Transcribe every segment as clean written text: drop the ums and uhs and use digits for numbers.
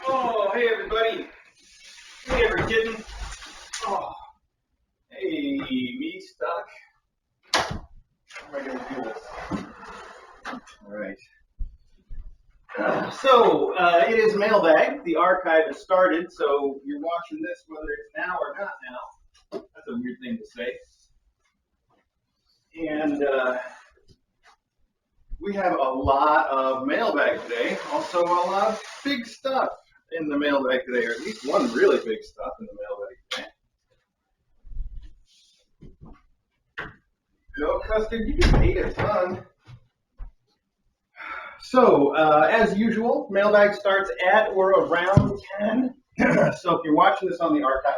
Oh, hey everybody. Hey every kitten. Oh, hey, me stuck. How am I going to do this? All right. It is Mailbag. The archive has started, so you're watching this whether it's now or not now. That's a weird thing to say. And we have a lot of mailbag today. Also, a lot of big stuff in the mailbag today, or at least one really big stuff in the mailbag today. No, Custard, you just ate a ton. So, as usual, mailbag starts at or around 10. So if you're watching this on the archive,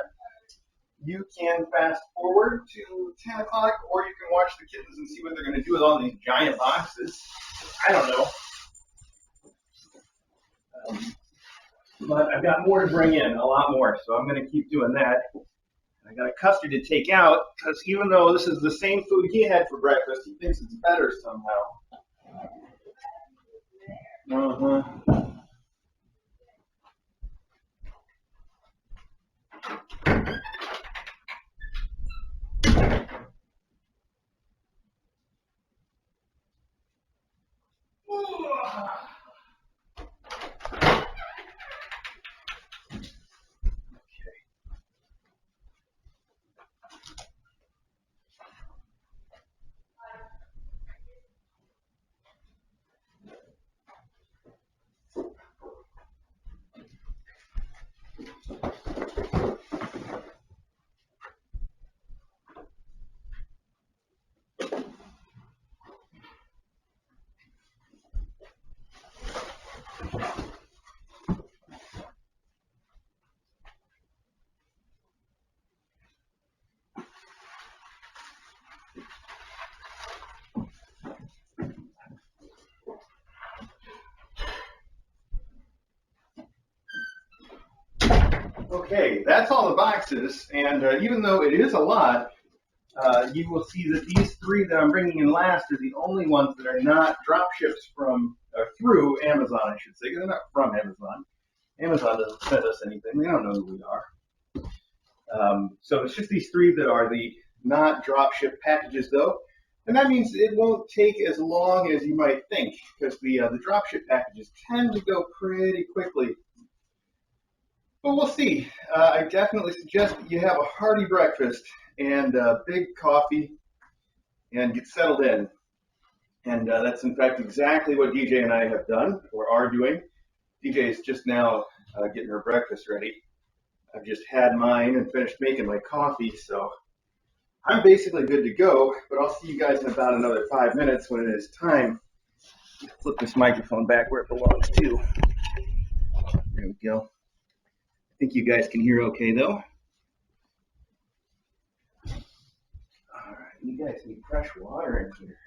you can fast forward to 10 o'clock, or you can watch the kittens and see what they're going to do with all these giant boxes. I don't know. But I've got more to bring in, a lot more, so I'm going to keep doing that. I got a Custard to take out, because even though this is the same food he had for breakfast, he thinks it's better somehow. Uh-huh. Okay, that's all the boxes, and even though it is a lot, you will see that these three that I'm bringing in last are the only ones that are not drop ships from, through Amazon, I should say, because they're not from Amazon. Amazon doesn't send us anything. They don't know who we are. So it's just these three that are the not drop ship packages, though. And that means it won't take as long as you might think, because the drop ship packages tend to go pretty quickly. But we'll see. I definitely suggest that you have a hearty breakfast and a big coffee and get settled in. And that's, in fact, exactly what DJ and I have done, or are doing. DJ is just now getting her breakfast ready. I've just had mine and finished making my coffee, so I'm basically good to go, but I'll see you guys in about another 5 minutes when it is time. Flip this microphone back where it belongs to. There we go. I think you guys can hear okay, though. All right, you guys need fresh water in here.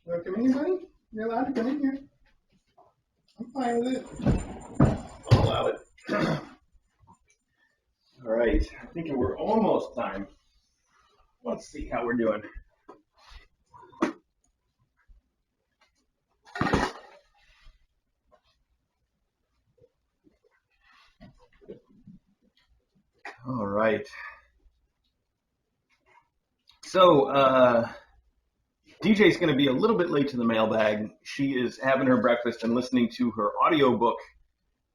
You want to come in here, buddy? You're allowed to come in here. I'm fine with it. I'll allow it. All right. I think we're almost time. Let's see how we're doing. All right. So, DJ's going to be a little bit late to the mailbag. She is having her breakfast and listening to her audiobook.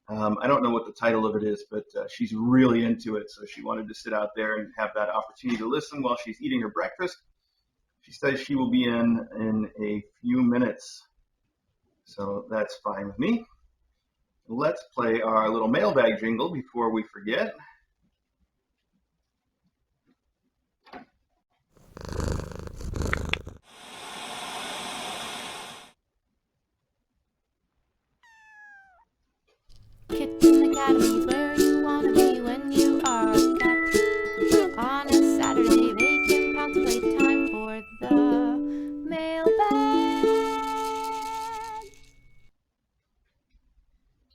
I don't know what the title of it is, but she's really into it. So she wanted to sit out there and have that opportunity to listen while she's eating her breakfast. She says she will be in a few minutes. So that's fine with me. Let's play our little mailbag jingle before we forget. Kitten Academy's where you want to be when you are a cat. On a Saturday they can pounce away time for the mailbag.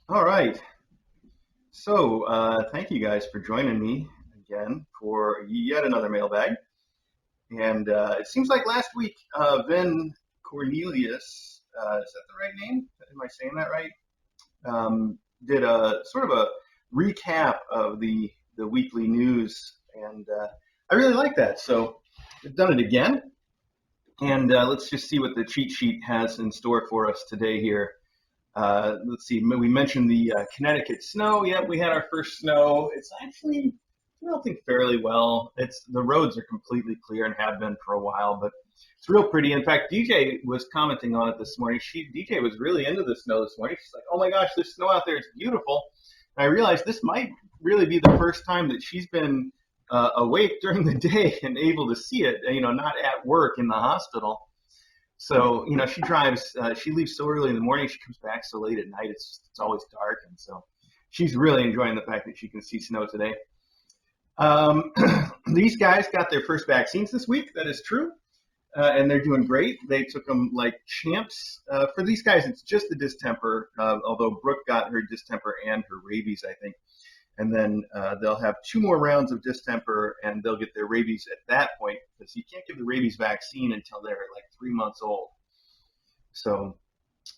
All right. So thank you guys for joining me again for yet another mailbag. And it seems like last week, Vin Cornelius, is that the right name? Am I saying that right? Did a sort of a recap of the weekly news, and I really like that. So I've done it again, and let's just see what the cheat sheet has in store for us today here. Let's see, we mentioned the Connecticut snow. Yep, we had our first snow. It's actually melting fairly well. The roads are completely clear and have been for a while, but it's real pretty. In fact, DJ was commenting on it this morning. DJ was really into the snow this morning. She's like, "Oh my gosh, there's snow out there. It's beautiful." And I realized this might really be the first time that she's been awake during the day and able to see it. Not at work in the hospital. So, she drives, she leaves so early in the morning, she comes back so late at night, it's always dark. And so she's really enjoying the fact that she can see snow today. these guys got their first vaccines this week. That is true. And they're doing great. They took them like champs. For these guys, it's just the distemper, although Brooke got her distemper and her rabies, I think. And then they'll have 2 more rounds of distemper, and they'll get their rabies at that point, because you can't give the rabies vaccine until they're like 3 months old. So,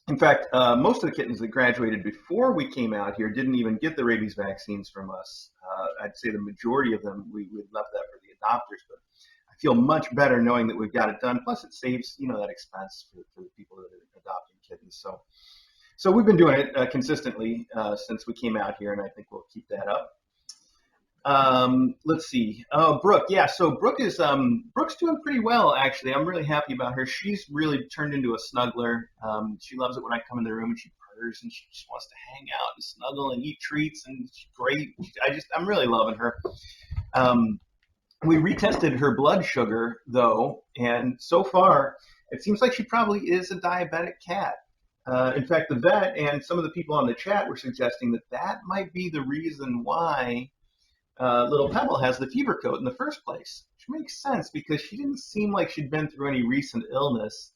in fact, most of the kittens that graduated before we came out here didn't even get the rabies vaccines from us. I'd say the majority of them, we left that for the adopters, but I feel much better knowing that we've got it done. Plus, it saves, that expense for the people that are adopting kittens. So we've been doing it consistently since we came out here, and I think we'll keep that up. Let's see. Oh, Brooke. Yeah, so Brooke is Brooke's doing pretty well, actually. I'm really happy about her. She's really turned into a snuggler. She loves it when I come in the room and she purrs and she just wants to hang out and snuggle and eat treats, and she's great. I'm really loving her. We retested her blood sugar though, and so far it seems like she probably is a diabetic cat. In fact, the vet and some of the people on the chat were suggesting that might be the reason why little Pebble has the fever coat in the first place, which makes sense because she didn't seem like she'd been through any recent illness.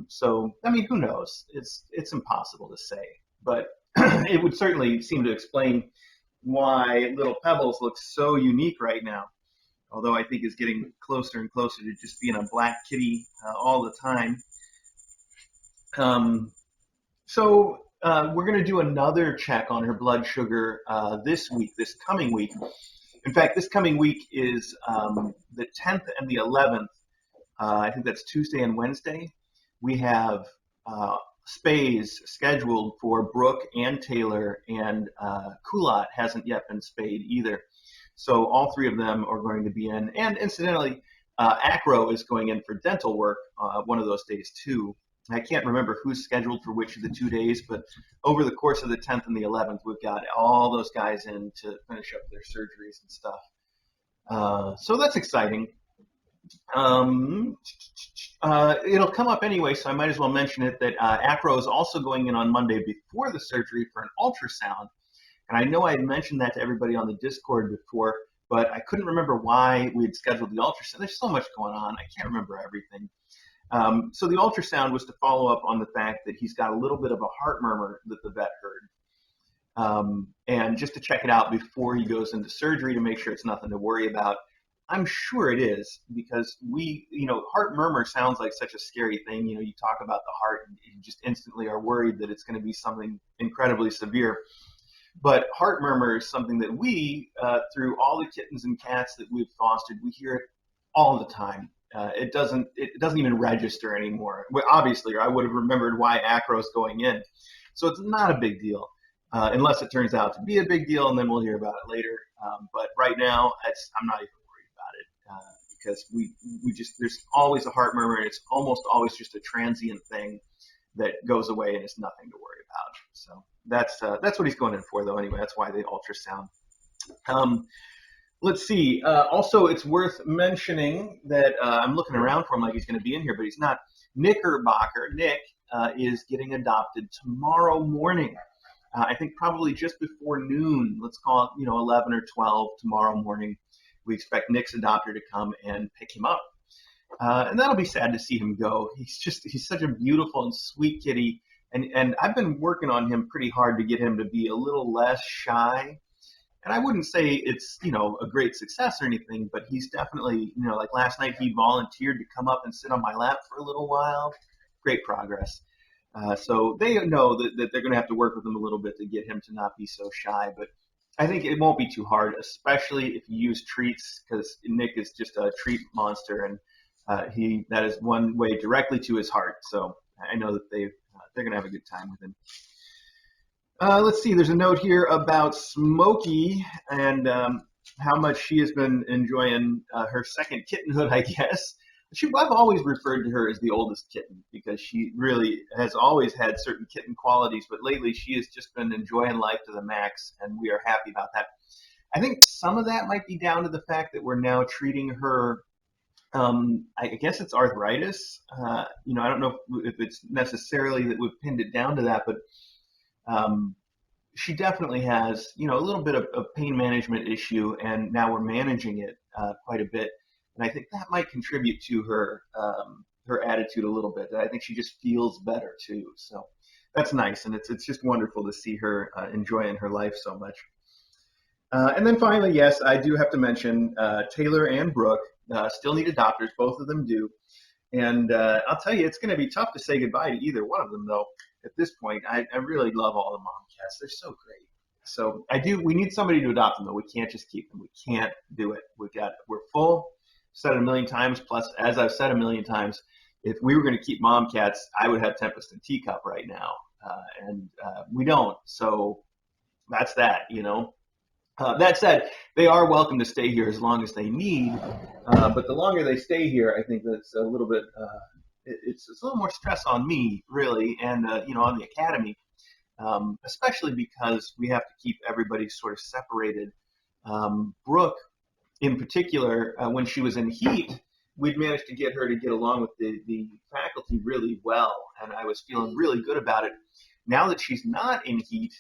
So, I mean, who knows? It's impossible to say, but it would certainly seem to explain why little Pebbles looks so unique right now, although I think is getting closer and closer to just being a black kitty all the time. So we're going to do another check on her blood sugar this coming week. In fact, this coming week is the 10th and the 11th. I think that's Tuesday and Wednesday. We have spays scheduled for Brooke and Taylor, and Kulat hasn't yet been spayed either. So all 3 of them are going to be in. And incidentally, Acro is going in for dental work one of those days too. I can't remember who's scheduled for which of the 2 days, but over the course of the 10th and the 11th, we've got all those guys in to finish up their surgeries and stuff. So that's exciting. It'll come up anyway, so I might as well mention it, that Acro is also going in on Monday before the surgery for an ultrasound. And I know I had mentioned that to everybody on the Discord before, but I couldn't remember why we had scheduled the ultrasound. There's so much going on. I can't remember everything. So the ultrasound was to follow up on the fact that he's got a little bit of a heart murmur that the vet heard. And just to check it out before he goes into surgery to make sure it's nothing to worry about. I'm sure it is, because heart murmur sounds like such a scary thing. You talk about the heart and you just instantly are worried that it's going to be something incredibly severe. But heart murmur is something that we, through all the kittens and cats that we've fostered, we hear it all the time. It doesn't even register anymore. Well, obviously, or I would have remembered why Acro's going in. So it's not a big deal, unless it turns out to be a big deal, and then we'll hear about it later. But right now, I'm not even worried about it because we just, there's always a heart murmur, and it's almost always just a transient thing that goes away, and it's nothing to worry about. So that's what he's going in for, though. Anyway, that's why the ultrasound. Let's see. Also, it's worth mentioning that I'm looking around for him like he's going to be in here, but he's not. Nick is getting adopted tomorrow morning. I think probably just before noon. Let's call it, 11 or 12 tomorrow morning. We expect Nick's adopter to come and pick him up. And that'll be sad to see him go. He's such a beautiful and sweet kitty. And I've been working on him pretty hard to get him to be a little less shy. And I wouldn't say it's, a great success or anything, but he's definitely, like last night he volunteered to come up and sit on my lap for a little while. Great progress. So they know that they're going to have to work with him a little bit to get him to not be so shy. But I think it won't be too hard, especially if you use treats, because Nick is just a treat monster, and that is one way directly to his heart. So I know that they're going to have a good time with him. Let's see, there's a note here about Smokey and how much she has been enjoying her second kittenhood, I guess. I've always referred to her as the oldest kitten because she really has always had certain kitten qualities, but lately she has just been enjoying life to the max, and we are happy about that. I think some of that might be down to the fact that we're now treating her, I guess it's arthritis. I don't know if it's necessarily that we've pinned it down to that, but she definitely has, you know, a little bit of pain management issue, and now we're managing it quite a bit. And I think that might contribute to her attitude a little bit. I think she just feels better too. So that's nice, and it's just wonderful to see her enjoying her life so much. And then finally, yes, I do have to mention Taylor and Brooke still need adopters. Both of them do. And I'll tell you, it's going to be tough to say goodbye to either one of them, though. At this point, I really love all the mom cats. They're so great. So we need somebody to adopt them, though. We can't just keep them. We can't do it. We're full. Said it a million times. Plus, as I've said a million times, if we were going to keep mom cats, I would have Tempest and Teacup right now. And we don't. So that's that, you know. That said, they are welcome to stay here as long as they need, but the longer they stay here, I think that's a little bit, it's a little more stress on me, really, and, you know, on the academy, especially because we have to keep everybody sort of separated. Brooke, in particular, when she was in heat, we'd managed to get her to get along with the faculty really well, and I was feeling really good about it. Now that she's not in heat,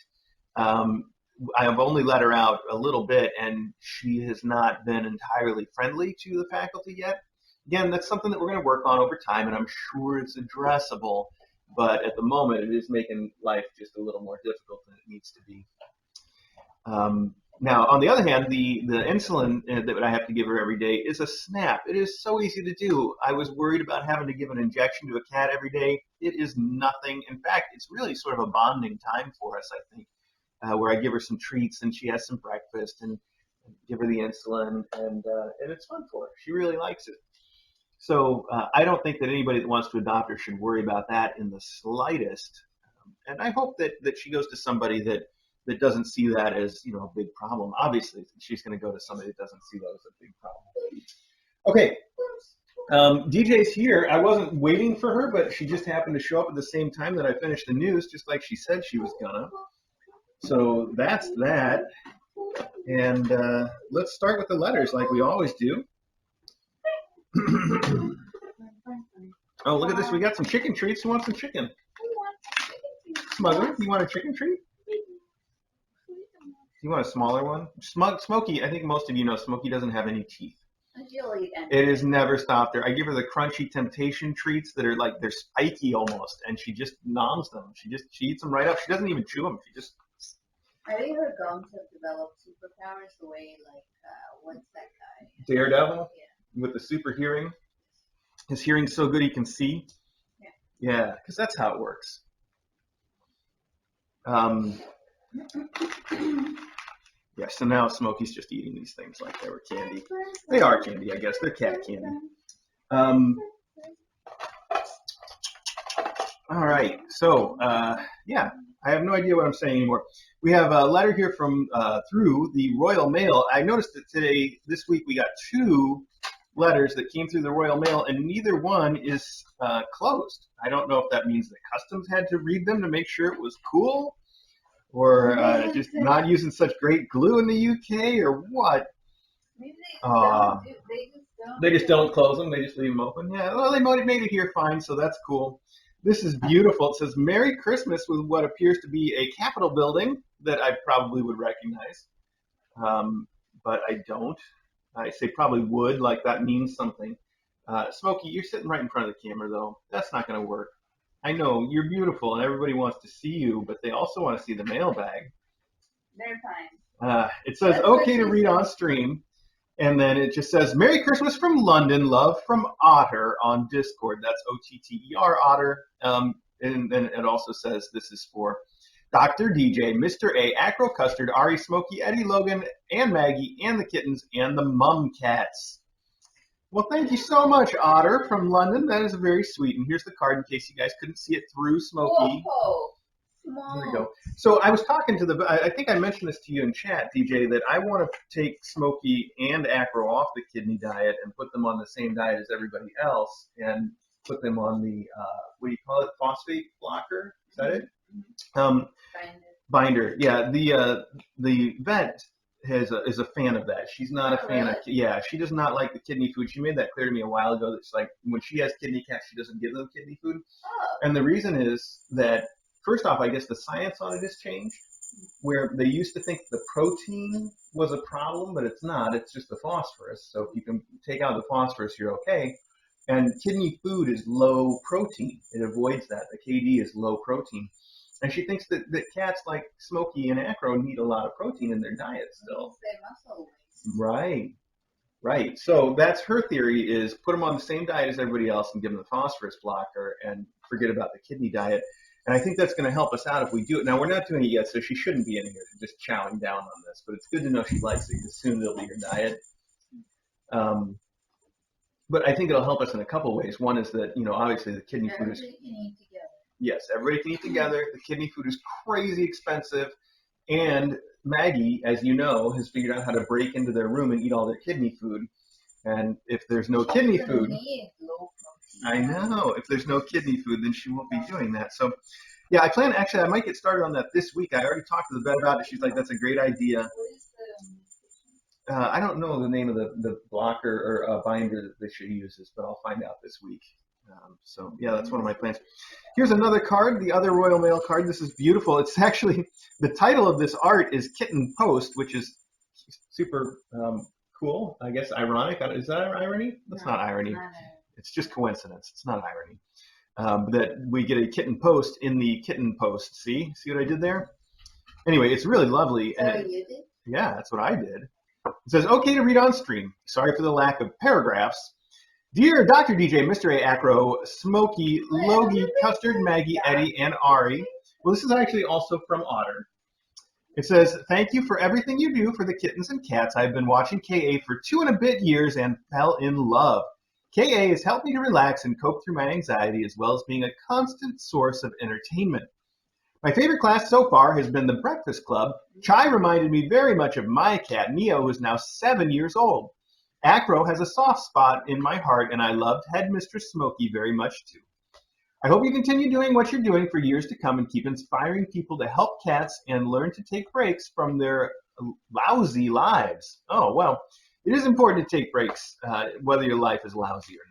I've only let her out a little bit, and she has not been entirely friendly to the faculty yet. Again, that's something that we're going to work on over time, and I'm sure it's addressable. But at the moment, it is making life just a little more difficult than it needs to be. Now, on the other hand, the insulin that I have to give her every day is a snap. It is so easy to do. I was worried about having to give an injection to a cat every day. It is nothing. In fact, it's really sort of a bonding time for us, I think. Where I give her some treats and she has some breakfast and give her the insulin, and it's fun for her. She really likes it. So I don't think that anybody that wants to adopt her should worry about that in the slightest. And I hope that she goes to somebody that doesn't see that as, you know, a big problem. Obviously, she's going to go to somebody that doesn't see that as a big problem. Okay. DJ's here. I wasn't waiting for her, but she just happened to show up at the same time that I finished the news, just like she said she was gonna. So that's that. And let's start with the letters like we always do. Oh, look at this. We got some chicken treats. Who wants some chicken? Smuggler, you want a chicken treat? You want a smaller one? Smokey, I think most of you know Smokey doesn't have any teeth. It has never stopped her. I give her the crunchy temptation treats that are like, they're spiky almost, and she just noms them. She eats them right up. She doesn't even chew them. She just... I think her gums have developed superpowers the way, like, what's that guy? Daredevil? Yeah. With the super hearing? His hearing's so good he can see? Yeah, because that's how it works. Yeah, so now Smokey's just eating these things like they were candy. They are candy, I guess. They're cat candy. All right, so, yeah, I have no idea what I'm saying anymore. We have a letter here from through the Royal Mail. I noticed that this week, we got 2 letters that came through the Royal Mail, and neither one is closed. I don't know if that means that Customs had to read them to make sure it was cool, or just not using such great glue in the UK, or what. Maybe they just don't close them. They just leave them open. Yeah, well, they made it here fine, so that's cool. This is beautiful. It says, Merry Christmas, with what appears to be a Capitol building that I probably would recognize. But I don't. I say probably would, like that means something. Smokey, you're sitting right in front of the camera, though. That's not going to work. I know, you're beautiful, and everybody wants to see you, but they also want to see the mailbag. They're fine. It says, okay to read on stream. And then it just says, Merry Christmas from London, love from Otter on Discord. That's Otter, Otter. And then it also says this is for Dr. DJ, Mr. A, Acro Custard, Ari, Smokey, Eddie, Logan, and Maggie, and the kittens, and the mum cats. Well, thank you so much, Otter from London. That is very sweet. And here's the card in case you guys couldn't see it through Smokey. Whoa. Small. There we go. So I was talking to I think I mentioned this to you in chat, DJ, that I want to take Smokey and Acro off the kidney diet and put them on the same diet as everybody else and put them on the, what do you call it, phosphate blocker? Is that it? Binder. Yeah, the vet is a fan of that. She's not a fan of, yeah, she does not like the kidney food. She made that clear to me a while ago. It's like when she has kidney cats, she doesn't give them kidney food. Oh. And the reason is that, first off, I guess the science on it has changed. where they used to think the protein was a problem, but it's not. It's just the phosphorus. So if you can take out the phosphorus, you're okay. And kidney food is low protein. It avoids that. The KD is low protein. And she thinks that cats like Smokey and Acro need a lot of protein in their diet still. Right. Right. So that's her theory, is put them on the same diet as everybody else and give them the phosphorus blocker and forget about the kidney diet. And I think that's going to help us out if we do it. Now, we're not doing it yet, so she shouldn't be in here just chowing down on this. But it's good to know she likes it, because soon it'll be her diet. But I think it'll help us in a couple ways. One is that, obviously the kidney food is... Everybody can eat together. Yes, everybody can eat together. The kidney food is crazy expensive. And Maggie, as you know, has figured out how to break into their room and eat all their kidney food. And if there's no kidney food... I know. If there's no kidney food, then she won't be doing that. So, yeah, I might get started on that this week. I already talked to the vet about it. She's like, that's a great idea. I don't know the name of the blocker or binder that she uses, but I'll find out this week. So, yeah, that's one of my plans. Here's another card, the other Royal Mail card. This is beautiful. It's actually, the title of this art is Kitten Post, which is super cool. I guess ironic. Is that irony? That's not irony. It's just coincidence. It's not irony. That we get a kitten post in the kitten post. See what I did there? Anyway, it's really lovely. And you did? Yeah, that's what I did. It says, okay to read on stream. Sorry for the lack of paragraphs. Dear Dr. DJ, Mr. A. Acro, Smokey, Logie, Custard, Maggie, Eddie, and Ari. Well, this is actually also from Otter. It says, thank you for everything you do for the kittens and cats. I've been watching KA for 2 and a bit years and fell in love. KA has helped me to relax and cope through my anxiety, as well as being a constant source of entertainment. My favorite class so far has been the Breakfast Club. Chai reminded me very much of my cat, Neo, who is now 7 years old. Acro has a soft spot in my heart, and I loved Headmistress Smokey very much too. I hope you continue doing what you're doing for years to come and keep inspiring people to help cats and learn to take breaks from their lousy lives. Oh, well. It is important to take breaks, whether your life is lousy or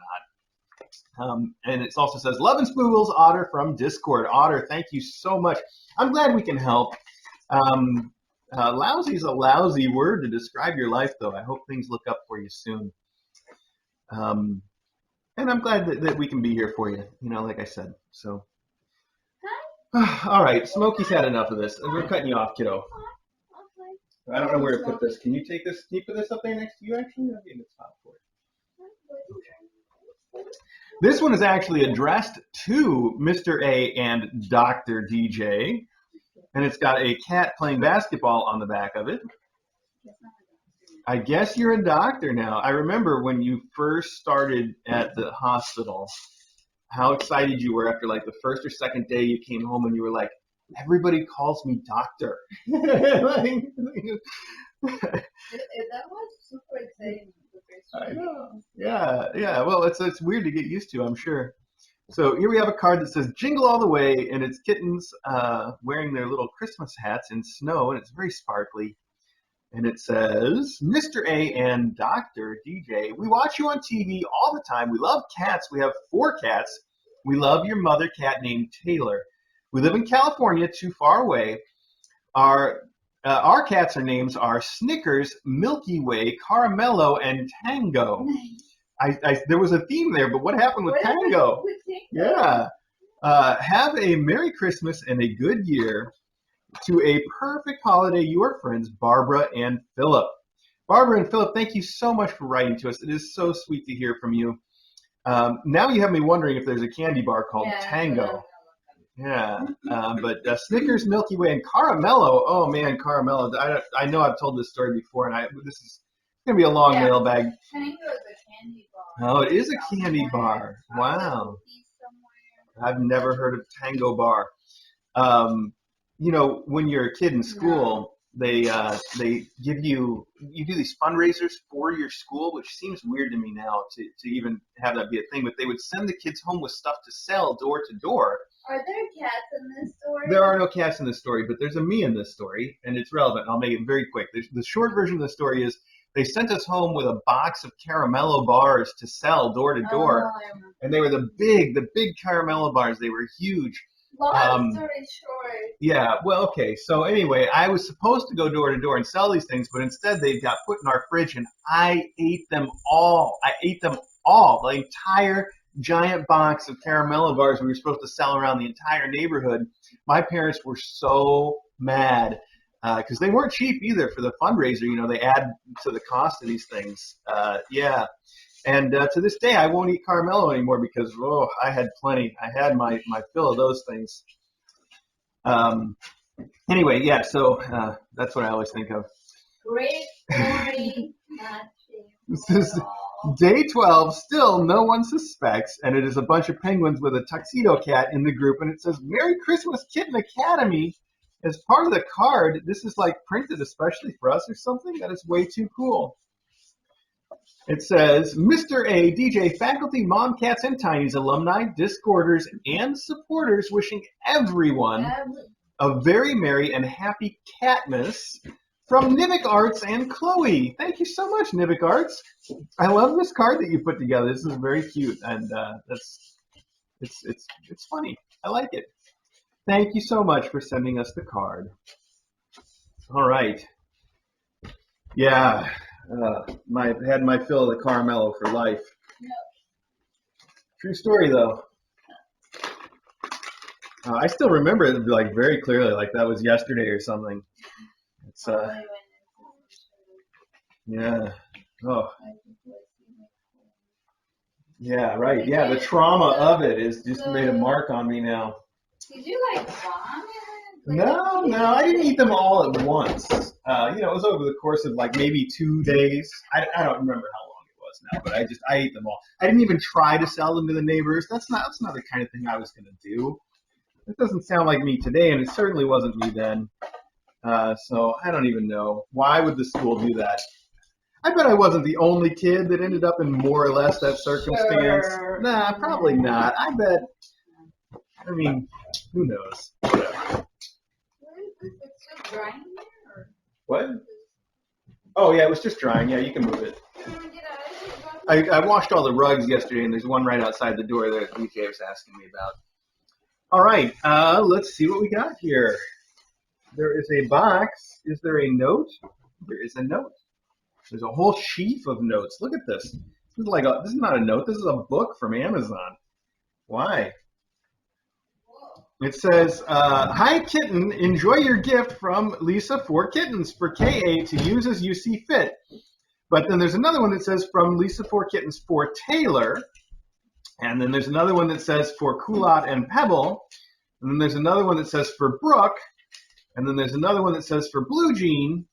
not. And it also says, love and spoogles, Otter from Discord. Otter, thank you so much. I'm glad we can help. Lousy is a lousy word to describe your life, though. I hope things look up for you soon. And I'm glad that we can be here for you, like I said. So, all right, Smokey's had enough of this. We're cutting you off, kiddo. I don't know where to put this. Can you take this? Can you put this up there next to you, actually? That'd be in the top for it. Okay. This one is actually addressed to Mr. A and Dr. DJ. And it's got a cat playing basketball on the back of it. I guess you're a doctor now. I remember when you first started at the hospital, how excited you were after like the first or second day you came home and you were like, everybody calls me doctor. That was super exciting. I know. Yeah. Well, it's weird to get used to, I'm sure. So here we have a card that says Jingle All the Way, and it's kittens wearing their little Christmas hats in snow, and it's very sparkly. And it says, Mr. A and Dr. DJ, we watch you on TV all the time. We love cats. We have 4 cats. We love your mother cat named Taylor. We live in California, too far away. Our cats' names are Snickers, Milky Way, Caramello, and Tango. There was a theme there, but what happened with Tango? Yeah. Have a Merry Christmas and a good year. To a perfect holiday, your friends, Barbara and Philip. Barbara and Philip, thank you so much for writing to us. It is so sweet to hear from you. Now you have me wondering if there's a candy bar called Tango. Yeah, but Snickers, Milky Way, and Caramello. Oh man, Caramello. I know I've told this story before, and this is going to be a long mailbag. Tango is a candy bar. Oh, it is a candy bar. Wow. I've never heard of Tango bar. When you're a kid in school, they give you do these fundraisers for your school, which seems weird to me now to even have that be a thing. But they would send the kids home with stuff to sell door to door. Are there cats in this story? There are no cats in this story, but there's a me in this story, and it's relevant. I'll make it very quick. The short version of the story is they sent us home with a box of Caramello bars to sell door to door, and they were the big Caramello bars. They were huge. Long story short. Yeah, well, okay. So anyway, I was supposed to go door to door and sell these things, but instead they got put in our fridge, and I ate them all. I ate them all, the entire giant box of caramello bars we were supposed to sell around the entire neighborhood. My parents were so mad because they weren't cheap either for the fundraiser. You know, they add to the cost of these things. Yeah. And to this day, I won't eat caramello anymore because, oh, I had plenty. I had my fill of those things. Anyway, yeah, so that's what I always think of. Great story. Not This shameful is at all. day 12. Still, no one suspects, and it is a bunch of penguins with a tuxedo cat in the group, and it says, Merry Christmas, Kitten Academy. As part of the card, this is like printed especially for us or something. That is way too cool. It says, Mr. A, DJ, faculty, mom, cats, and tinies, alumni, discorders, and supporters wishing everyone a very merry and happy Catmas from Nivik Arts and Chloe. Thank you so much, Nivik Arts. I love this card that you put together. This is very cute, and it's funny. I like it. Thank you so much for sending us the card. All right. Yeah. Had my fill of the caramello for life. No. True story, though. I still remember it like very clearly, like that was yesterday or something. It's yeah. Oh. Yeah, right. Yeah, the trauma of it is just made a mark on me now. Did you like vomit? No, I didn't eat them all at once. It was over the course of like maybe 2 days. I don't remember how long it was now, but I ate them all. I didn't even try to sell them to the neighbors. That's not the kind of thing I was going to do. It doesn't sound like me today, and it certainly wasn't me then. So I don't even know. Why would the school do that? I bet I wasn't the only kid that ended up in more or less that circumstance. Sure. Nah, probably not. I bet. I mean, who knows? Whatever. It's still drying there? Or? What? Oh, yeah, it was just drying. Yeah, you can move it. Did I washed all the rugs yesterday, and there's one right outside the door there that DJ was asking me about. All right, let's see what we got here. There is a box. Is there a note? There is a note. There's a whole sheaf of notes. Look at this. This is not a note. This is a book from Amazon. Why? It says, Hi, Kitten. Enjoy your gift from Lisa for Kittens for KA to use as you see fit. But then there's another one that says from Lisa for Kittens for Taylor. And then there's another one that says for Culotte and Pebble. And then there's another one that says for Brooke. And then there's another one that says for Blue Jean.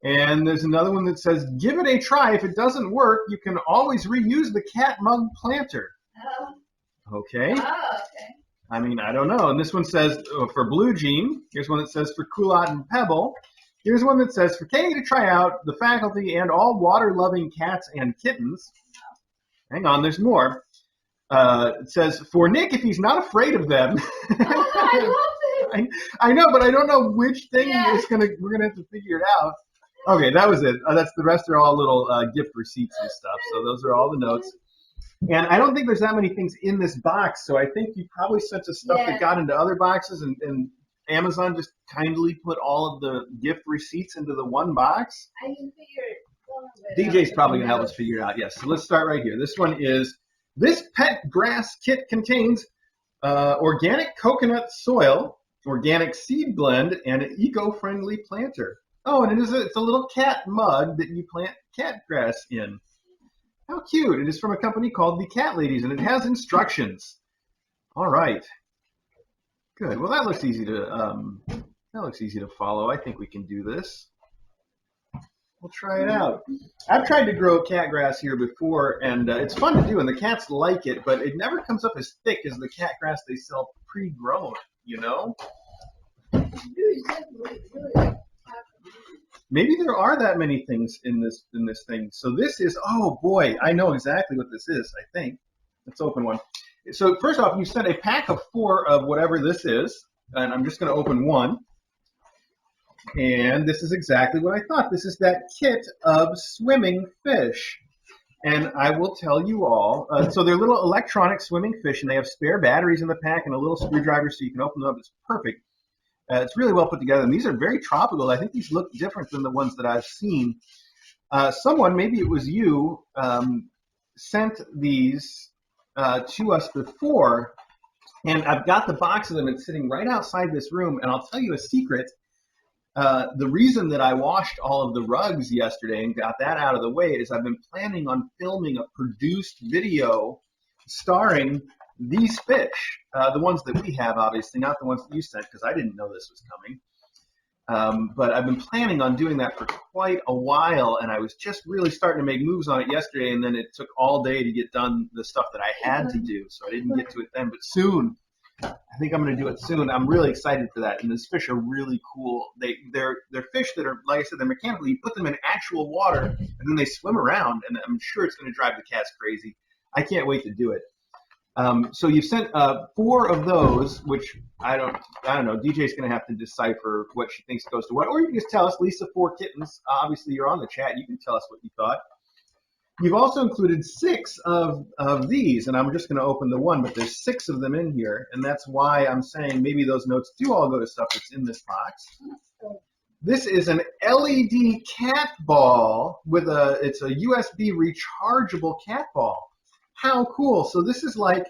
And there's another one that says, give it a try. If it doesn't work, you can always reuse the cat mug planter. Oh. Okay. Oh, okay. I mean, I don't know. And this one says for Blue Jean. Here's one that says for Culotte and Pebble. Here's one that says for Kay to try out the faculty and all water-loving cats and kittens. Hang on, there's more. It says for Nick if he's not afraid of them. Oh, I love it. I know, but I don't know which thing we're gonna have to figure it out. Okay, that was it. That's the rest are all little gift receipts and stuff. So those are all the notes. And I don't think there's that many things in this box. So I think you probably sent us stuff that got into other boxes, and Amazon just kindly put all of the gift receipts into the one box. I can figure it out. DJ's probably gonna help us figure it out. Yes. So let's start right here. This one is this pet grass kit contains organic coconut soil, organic seed blend, and an eco-friendly planter. Oh, and it's a little cat mug that you plant cat grass in. How cute. It is from a company called The Cat Ladies, and it has instructions. All right. Good. Well, that looks easy to follow. I think we can do this. We'll try it out. I've tried to grow cat grass here before, and it's fun to do, and the cats like it, but it never comes up as thick as the cat grass they sell pre-grown, you know? Maybe there are that many things in this thing. So this is, oh boy, I know exactly what this is, I think. Let's open one. So first off, you sent a pack of 4 of whatever this is, and I'm just going to open one. And this is exactly what I thought. This is that kit of swimming fish. And I will tell you all, so they're little electronic swimming fish, and they have spare batteries in the pack and a little screwdriver so you can open them up. It's perfect. It's really well put together, and these are very tropical. I think these look different than the ones that I've seen. Someone, maybe it was you, sent these to us before, and I've got the box of them. It's sitting right outside this room, and I'll tell you a secret. The reason that I washed all of the rugs yesterday and got that out of the way is I've been planning on filming a produced video starring these fish, the ones that we have, obviously, not the ones that you sent, because I didn't know this was coming. But I've been planning on doing that for quite a while, and I was just really starting to make moves on it yesterday, and then it took all day to get done the stuff that I had to do, so I didn't get to it then. But soon, I think I'm going to do it soon. I'm really excited for that, and these fish are really cool. They're fish that are, like I said, they're mechanical. You put them in actual water, and then they swim around, and I'm sure it's going to drive the cats crazy. I can't wait to do it. So you've sent 4 of those, which I don't know. DJ's going to have to decipher what she thinks goes to what, or you can just tell us, Lisa, 4 kittens. Obviously, you're on the chat. You can tell us what you thought. You've also included 6 of these, and I'm just going to open the one, but there's 6 of them in here, and that's why I'm saying maybe those notes do all go to stuff that's in this box. This is an LED cat ball with it's a USB rechargeable cat ball. How cool. So this is like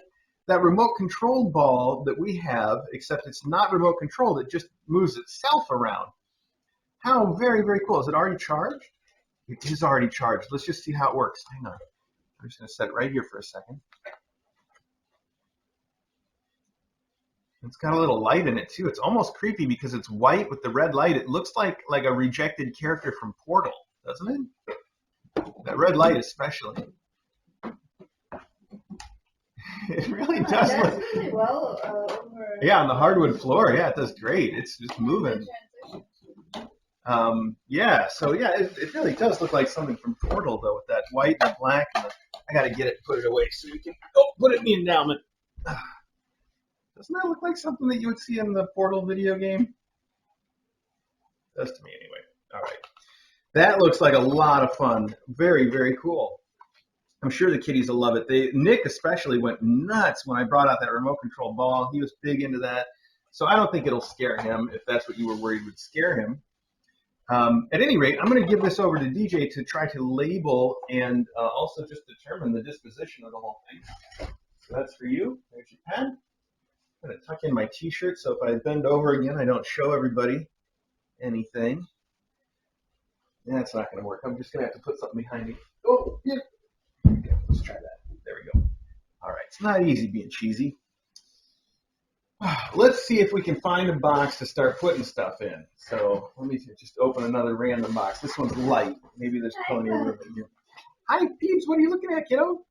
that remote controlled ball that we have, except it's not remote controlled. It just moves itself around. How very, very cool. Is it already charged? It is already charged. Let's just see how it works. Hang on. I'm just going to set it right here for a second. It's got a little light in it, too. It's almost creepy because it's white with the red light. It looks like a rejected character from Portal, doesn't it? That red light especially. It really does look. Really well over. Yeah, on the hardwood floor. Yeah, it does great. It's just moving. Yeah, so yeah, it really does look like something from Portal, though, with that white and black. And I got to get it and put it away so we can. Oh, put it in the endowment. Doesn't that look like something that you would see in the Portal video game? It does to me, anyway. All right. That looks like a lot of fun. Very, very cool. I'm sure the kitties will love it. Nick especially went nuts when I brought out that remote control ball. He was big into that. So I don't think it'll scare him if that's what you were worried would scare him. At any rate, I'm going to give this over to DJ to try to label and also just determine the disposition of the whole thing. So that's for you. There's your pen. I'm going to tuck in my T-shirt so if I bend over again, I don't show everybody anything. That's not going to work. I'm just going to have to put something behind me. Oh, yeah. Okay, let's try that. There we go. All right. It's not easy being cheesy. Let's see if we can find a box to start putting stuff in. So let me just open another random box. This one's light. Maybe there's plenty of room in here. Hi, Peeps. What are you looking at, kiddo?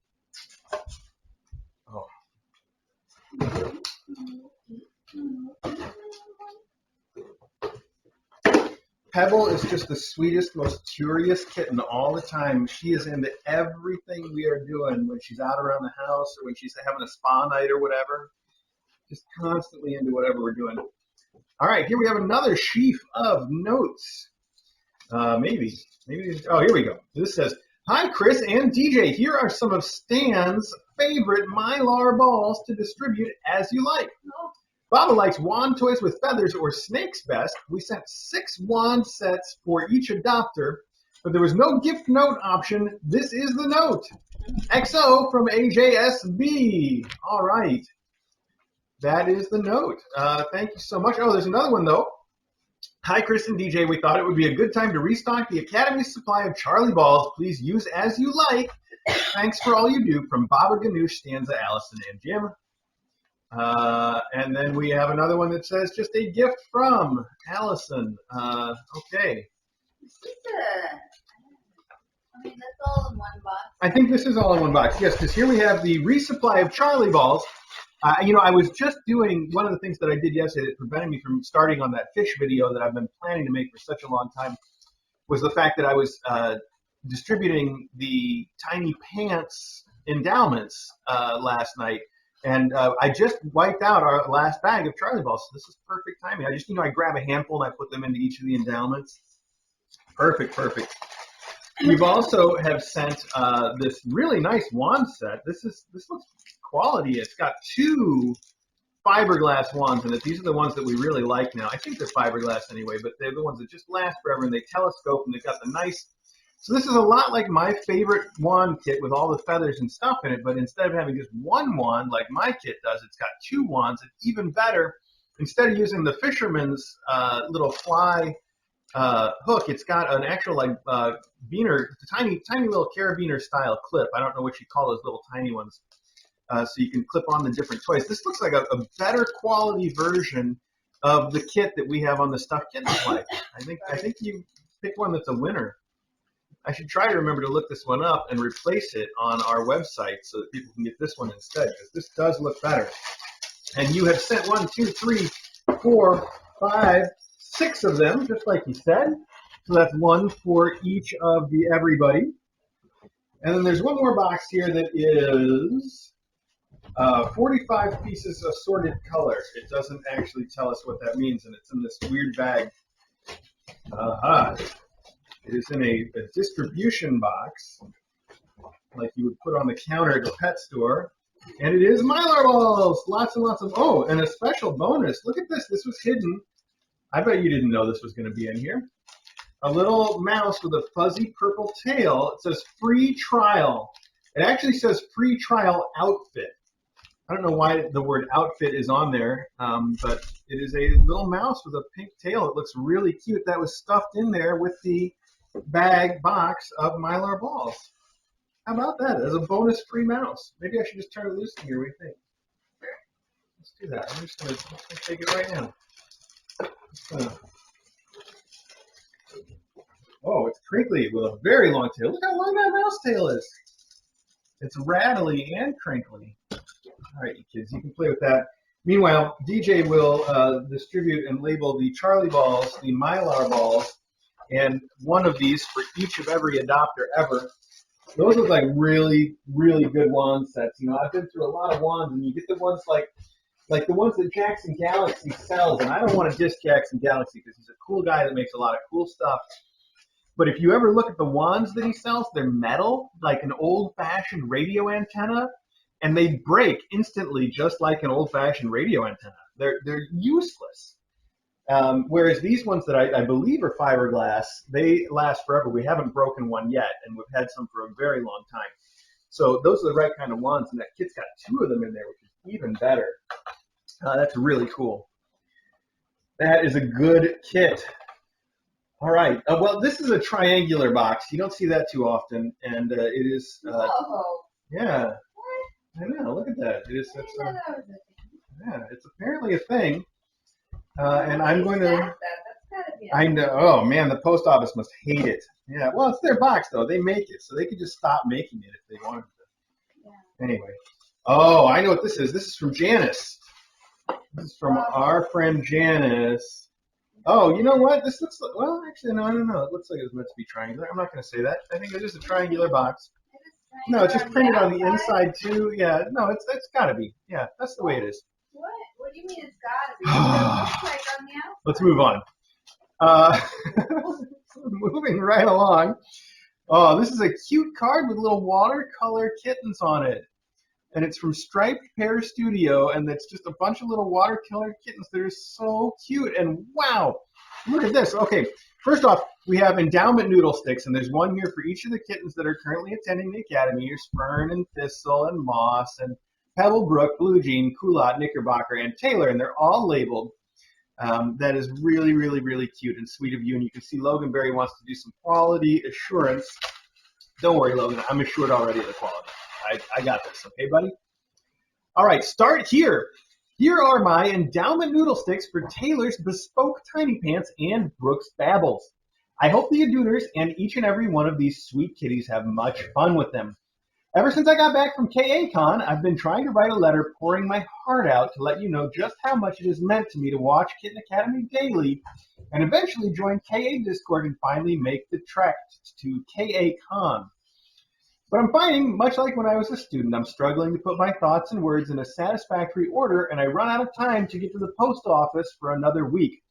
Oh. Pebble is just the sweetest, most curious kitten all the time. She is into everything we are doing when she's out around the house or when she's having a spa night or whatever. Just constantly into whatever we're doing. All right, here we have another sheaf of notes. Maybe. Oh, here we go. This says, hi, Chris and DJ. Here are some of Stan's favorite Mylar balls to distribute as you like. Baba likes wand toys with feathers or snakes best. We sent 6 wand sets for each adopter, but there was no gift note option. This is the note. XO from AJSB. All right. That is the note. Thank you so much. Oh, there's another one, though. Hi, Chris and DJ. We thought it would be a good time to restock the Academy's supply of Charlie balls. Please use as you like. Thanks for all you do from Baba Ganoush, Stanza, Allison, and Jim. And then we have another one that says just a gift from Allison. Okay. I mean, that's all in one box. I think this is all in one box. Yes, because here we have the resupply of Charlie balls. I was just doing one of the things that I did yesterday that prevented me from starting on that fish video that I've been planning to make for such a long time was the fact that I was distributing the Tinyplants endowments last night. And I just wiped out our last bag of Charlie balls. So this is perfect timing. I grab a handful and I put them into each of the endowments. Perfect. You've also have sent this really nice wand set. This looks quality. It's got 2 fiberglass wands in it. These are the ones that we really like now. I think they're fiberglass anyway, but they're the ones that just last forever, and they telescope, and they've got the nice. So this is a lot like my favorite wand kit with all the feathers and stuff in it, but instead of having just one wand like my kit does, it's got 2 wands. And even better, instead of using the fisherman's little fly hook, it's got an actual like beaner, tiny little carabiner style clip. I don't know what you call those little tiny ones. So you can clip on the different toys. This looks like a better quality version of the kit that we have on the stuffed kitten play. I think you pick one that's a winner. I should try to remember to look this one up and replace it on our website so that people can get this one instead, because this does look better. And you have sent 1, 2, 3, 4, 5, 6 of them, just like you said. So that's 1 for each of the everybody. And then there's one more box here that is 45 pieces of assorted color. It doesn't actually tell us what that means, and it's in this weird bag. It is in a distribution box, like you would put on the counter at a pet store. And it is Mylar balls! Lots and lots of, oh, and a special bonus. Look at this. This was hidden. I bet you didn't know this was going to be in here. A little mouse with a fuzzy purple tail. It says free trial. It actually says free trial outfit. I don't know why the word outfit is on there, but it is a little mouse with a pink tail. It looks really cute. That was stuffed in there with the bag box of Mylar balls. How about that as a bonus free mouse? Maybe I should just turn it loose here. What do you think? Let's do that. I'm just going to take it right now. Oh, it's crinkly with a very long tail. Look how long that mouse tail is. It's rattly and crinkly. All right, you kids, you can play with that. Meanwhile, DJ will distribute and label the Charlie balls, the Mylar balls, and one of these for each of every adopter ever. Those look like really, really good wand sets. You know, I've been through a lot of wands, and you get the ones like the ones that Jackson Galaxy sells, and I don't want to diss Jackson Galaxy because he's a cool guy that makes a lot of cool stuff. But if you ever look at the wands that he sells, they're metal, like an old-fashioned radio antenna, and they break instantly just like an old-fashioned radio antenna. They're useless. Whereas these ones that I believe are fiberglass, they last forever. We haven't broken one yet, and we've had some for a very long time. So those are the right kind of wands, and that kit's got 2 of them in there, which is even better. That's really cool. That is a good kit. All right. Well, this is a triangular box. You don't see that too often, and it is. Whoa. Yeah. I know. Look at that. It is. Yeah. It's apparently a thing. And I'm going to. That's gotta be. I know. Oh man, the post office must hate it. Yeah. Well, it's their box though. They make it, so they could just stop making it if they wanted to. Yeah. Anyway. Oh, I know what this is. This is from Janice. This is from our friend Janice. Oh, you know what? This looks like, well, actually, no, I don't know. It looks like it was meant to be triangular. I'm not going to say that. I think it's just a triangular box. No, it's just printed on the inside, too. Yeah, no, it's got to be. Yeah, that's the way it is. What? What do you mean it's got to be? What does it look like on the outside? Let's move on. Moving right along. Oh, this is a cute card with little watercolor kittens on it. And it's from Striped Pear Studio, and it's just a bunch of little watercolor kittens that are so cute. And wow, look at this. Okay, first off, we have endowment noodle sticks, and there's one here for each of the kittens that are currently attending the academy. Here's Fern and Thistle and Moss and Pebblebrook, Blue Jean, Culotte, Knickerbocker, and Taylor, and they're all labeled. That is really, really, really cute and sweet of you. And you can see Logan Berry wants to do some quality assurance. Don't worry, Logan, I'm assured already of the quality. I got this, okay, buddy? All right, start here. Here are my endowment noodle sticks for Taylor's Bespoke Tinyplants and Brooks Babbles. I hope the aduters and each and every one of these sweet kitties have much fun with them. Ever since I got back from KA-Con, I've been trying to write a letter pouring my heart out to let you know just how much it has meant to me to watch Kitten Academy daily and eventually join KA Discord and finally make the trek to KA-Con. But I'm finding, much like when I was a student, I'm struggling to put my thoughts and words in a satisfactory order, and I run out of time to get to the post office for another week.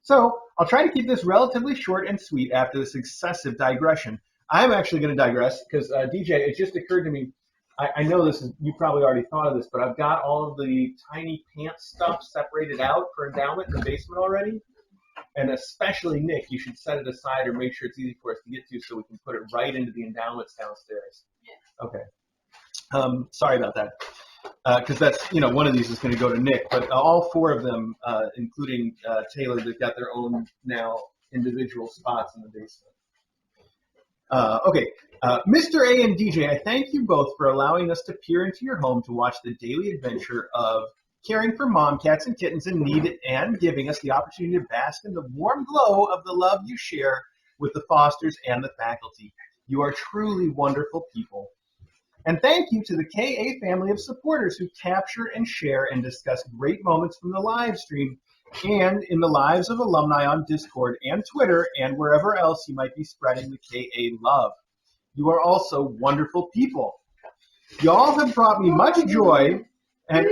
So I'll try to keep this relatively short and sweet after this excessive digression. I'm actually going to digress because DJ, it just occurred to me. I know this is, you probably already thought of this, but I've got all of the tiny pants stuff separated out for endowment in the basement already. And especially Nick, you should set it aside or make sure it's easy for us to get to so we can put it right into the endowments downstairs. Yeah. Okay. Sorry about that. Because that's, one of these is going to go to Nick, but all four of them, including Taylor, they've got their own now individual spots in the basement. Okay. Mr. A and DJ, I thank you both for allowing us to peer into your home to watch the daily adventure of caring for mom cats and kittens in need and giving us the opportunity to bask in the warm glow of the love you share with the fosters and the faculty. You are truly wonderful people. And thank you to the KA family of supporters who capture and share and discuss great moments from the live stream and in the lives of alumni on Discord and Twitter and wherever else you might be spreading the KA love. You are also wonderful people. Y'all have brought me much joy, and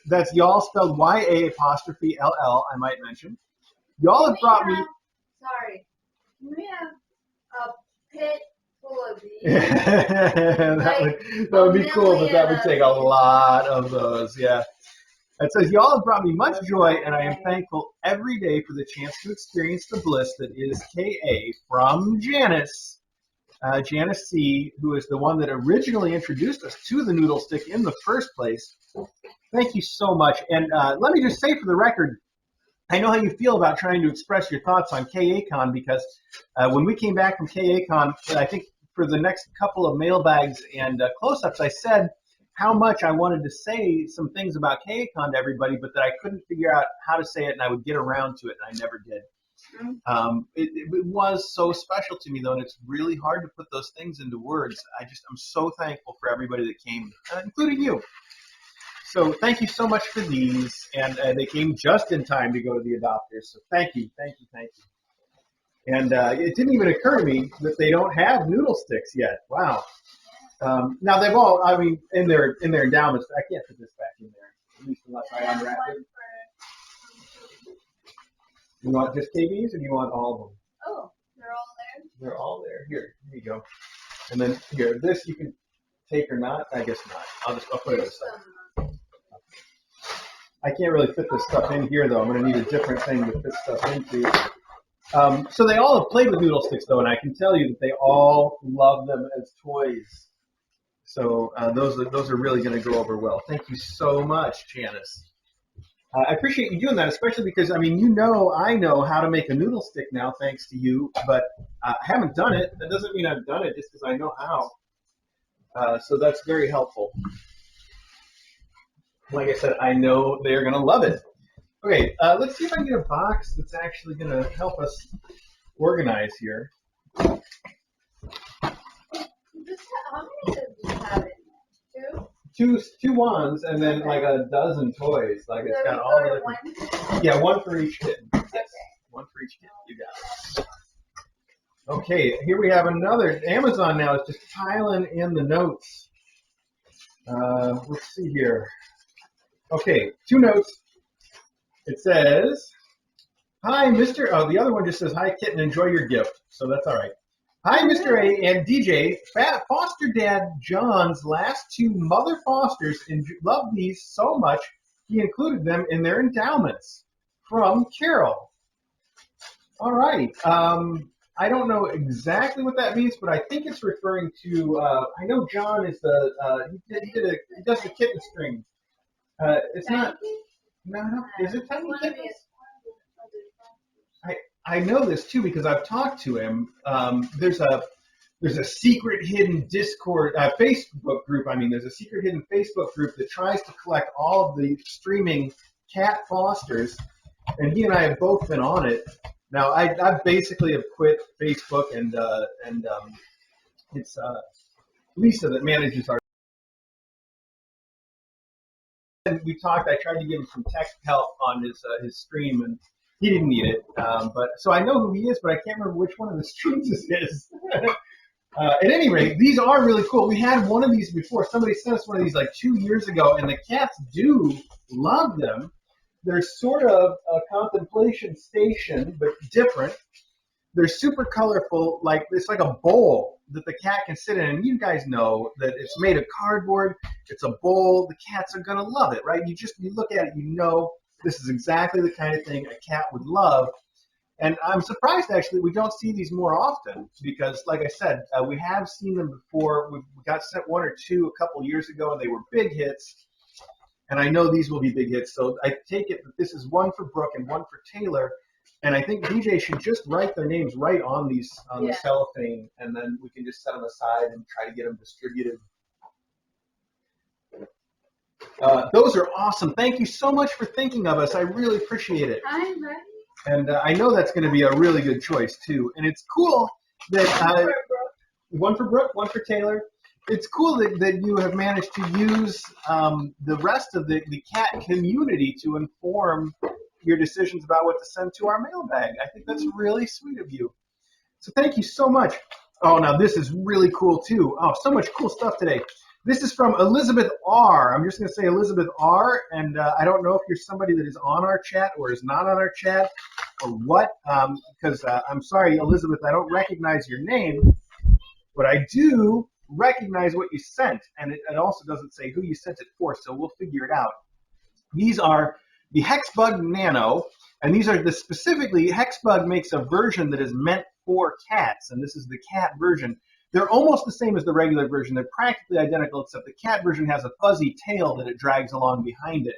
that's y'all spelled YA''LL, I might mention. Y'all have brought me. Sorry, we have a pit full of these. that would be cool, but that would take a lot of those. Yeah. It says, y'all have brought me much joy, and I am thankful every day for the chance to experience the bliss that is KA from Janice. Janice C., who is the one that originally introduced us to the noodle stick in the first place. Thank you so much. And let me just say for the record, I know how you feel about trying to express your thoughts on KACon because when we came back from KACon, I think for the next couple of mailbags and close-ups, I said how much I wanted to say some things about KACon to everybody, but that I couldn't figure out how to say it, and I would get around to it, and I never did. It was so special to me, though, and it's really hard to put those things into words. I'm so thankful for everybody that came, including you. So thank you so much for these, and they came just in time to go to the adopters. So thank you. And it didn't even occur to me that they don't have noodle sticks yet. Wow. Now they've all, in their endowments. I can't put this back in there, at least unless I unwrap it. You want just KBs, or do you want all of them? Oh, they're all there? They're all there. Here you go. And then here, this you can take or not. I guess not. I'll put it aside. I can't really fit this stuff in here, though. I'm going to need a different thing to fit stuff into. So they all have played with noodle sticks, though, and I can tell you that they all love them as toys. So those are really going to go over well. Thank you so much, Janice. I appreciate you doing that, especially because, I know how to make a noodle stick now, thanks to you, but I haven't done it. That doesn't mean I've done it just because I know how. So that's very helpful. Like I said, I know they're going to love it. Okay, let's see if I can get a box that's actually going to help us organize here. How many of these have in there? Two ones, and then like a dozen toys. Like it's got all the different. Yeah, one for each kitten. Yes. Okay. One for each kitten. You got it. Okay, here we have another. Amazon now is just piling in the notes. Let's see here. Okay, 2 notes. It says, "Hi, Mr." Oh, the other one just says, "Hi, kitten. Enjoy your gift." So that's all right. Hi, Mr. A and DJ. Foster Dad John's last 2 mother fosters loved these so much he included them in their endowments. From Carol. All right. I don't know exactly what that means, but I think it's referring to. I know John is he does the kitten string. It's not. No. Is it Tiny Kittens? I know this too because I've talked to him. There's a secret hidden Discord Facebook group. There's a secret hidden Facebook group that tries to collect all of the streaming cat fosters, and he and I have both been on it. Now I basically have quit Facebook, and it's Lisa that manages our. And we talked. I tried to give him some tech help on his stream, and he didn't need it. But so I know who he is, but I can't remember which one of the streams this is. At any rate, these are really cool. We had one of these before. Somebody sent us one of these like 2 years ago, and the cats do love them. They're sort of a contemplation station, but different. They're super colorful, like it's like a bowl that the cat can sit in. And you guys know that it's made of cardboard. It's a bowl. The cats are gonna love it, right? You look at it, you know this is exactly the kind of thing a cat would love. And I'm surprised actually we don't see these more often because, like I said, we have seen them before. We got sent one or two a couple years ago, and they were big hits. And I know these will be big hits. So I take it that this is one for Brooke and one for Taylor. And I think DJ should just write their names right on these the cellophane, and then we can just set them aside and try to get them distributed. Those are awesome. Thank you so much for thinking of us. I really appreciate it. I'm ready. And I know that's going to be a really good choice, too. And it's cool that one for Brooke, one for Taylor. It's cool that you have managed to use the rest of the cat community to inform your decisions about what to send to our mailbag. I think that's really sweet of you. So thank you so much. Oh, now this is really cool, too. Oh, so much cool stuff today. This is from Elizabeth R. I'm just going to say Elizabeth R. And I don't know if you're somebody that is on our chat or is not on our chat or what, because I'm sorry, Elizabeth, I don't recognize your name, but I do recognize what you sent. And it also doesn't say who you sent it for, so we'll figure it out. These are the Hexbug Nano, and these are specifically, Hexbug makes a version that is meant for cats, and this is the cat version. They're almost the same as the regular version. They're practically identical, except the cat version has a fuzzy tail that it drags along behind it.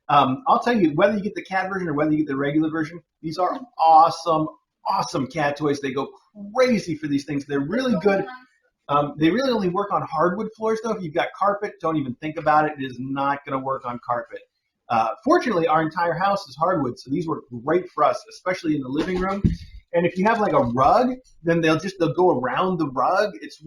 I'll tell you, whether you get the cat version or whether you get the regular version, these are awesome, awesome cat toys. They go crazy for these things. They're really good. They really only work on hardwood floors, though. If you've got carpet, don't even think about it. It is not going to work on carpet. Fortunately, our entire house is hardwood, so these work great for us, especially in the living room. And if you have like a rug, then they'll go around the rug. It's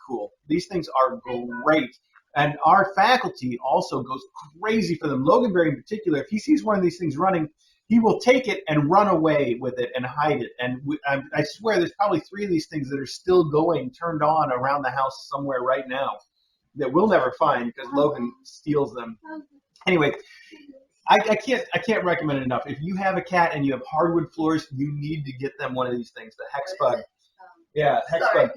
cool. These things are great. And our faculty also goes crazy for them. Loganberry in particular, if he sees one of these things running, he will take it and run away with it and hide it. And I swear there's probably 3 of these things that are still going, turned on around the house somewhere right now that we'll never find because Logan steals them. Anyway, I can't recommend it enough. If you have a cat and you have hardwood floors, you need to get them one of these things, the Hexbug. Yeah, Hexbug.